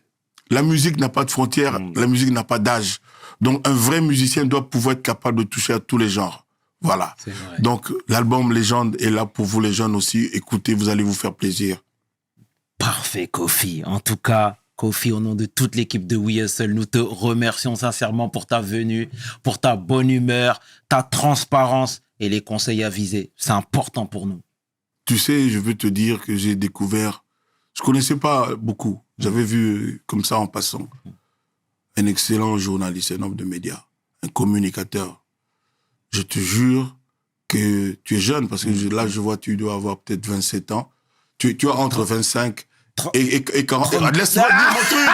la musique n'a pas de frontières. La musique n'a pas d'âge. Donc, un vrai musicien doit pouvoir être capable de toucher à tous les genres. Voilà. Donc, l'album Légende est là pour vous, les jeunes aussi. Écoutez, vous allez vous faire plaisir. Parfait, Kofi. En tout cas, Kofi, au nom de toute l'équipe de We Hustle, nous te remercions sincèrement pour ta venue, pour ta bonne humeur, ta transparence et les conseils avisés. C'est important pour nous. Tu sais, je veux te dire que j'ai découvert... Je connaissais pas beaucoup. J'avais vu, comme ça en passant, un excellent journaliste, un homme de médias, un communicateur. Je te jure que tu es jeune, parce que là, je vois, tu dois avoir peut-être 27 ans. Tu as entre 25 et 40. Laisse-moi dire mon truc.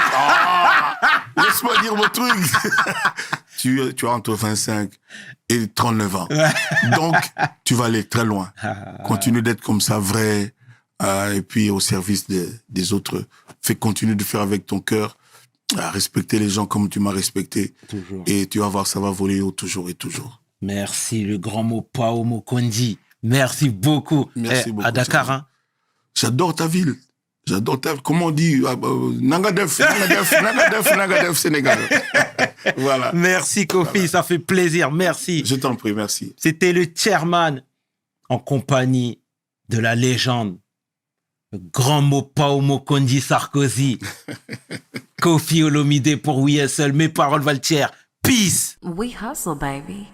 Laisse-moi dire mon truc. Tu as entre 25 et 39 ans. Donc, tu vas aller très loin. Continue d'être comme ça, vrai, et puis au service des autres. Continue de faire avec ton cœur, respecter les gens comme tu m'as respecté. Toujours. Et tu vas voir, ça va voler haut toujours et toujours. Merci, le grand mot Pao Mokondi. Merci beaucoup. Merci beaucoup. À Dakar, hein? J'adore ta ville. J'adore ta... Comment on dit? Nangadef, Sénégal. Voilà. Merci, Kofi. Voilà. Ça fait plaisir. Merci. Je t'en prie, merci. C'était le chairman en compagnie de la légende. Le grand mot Pao Mokondi Sarkozy. Koffi Olomide pour We Hustle. Mes paroles valent cher. Peace. We hustle, baby.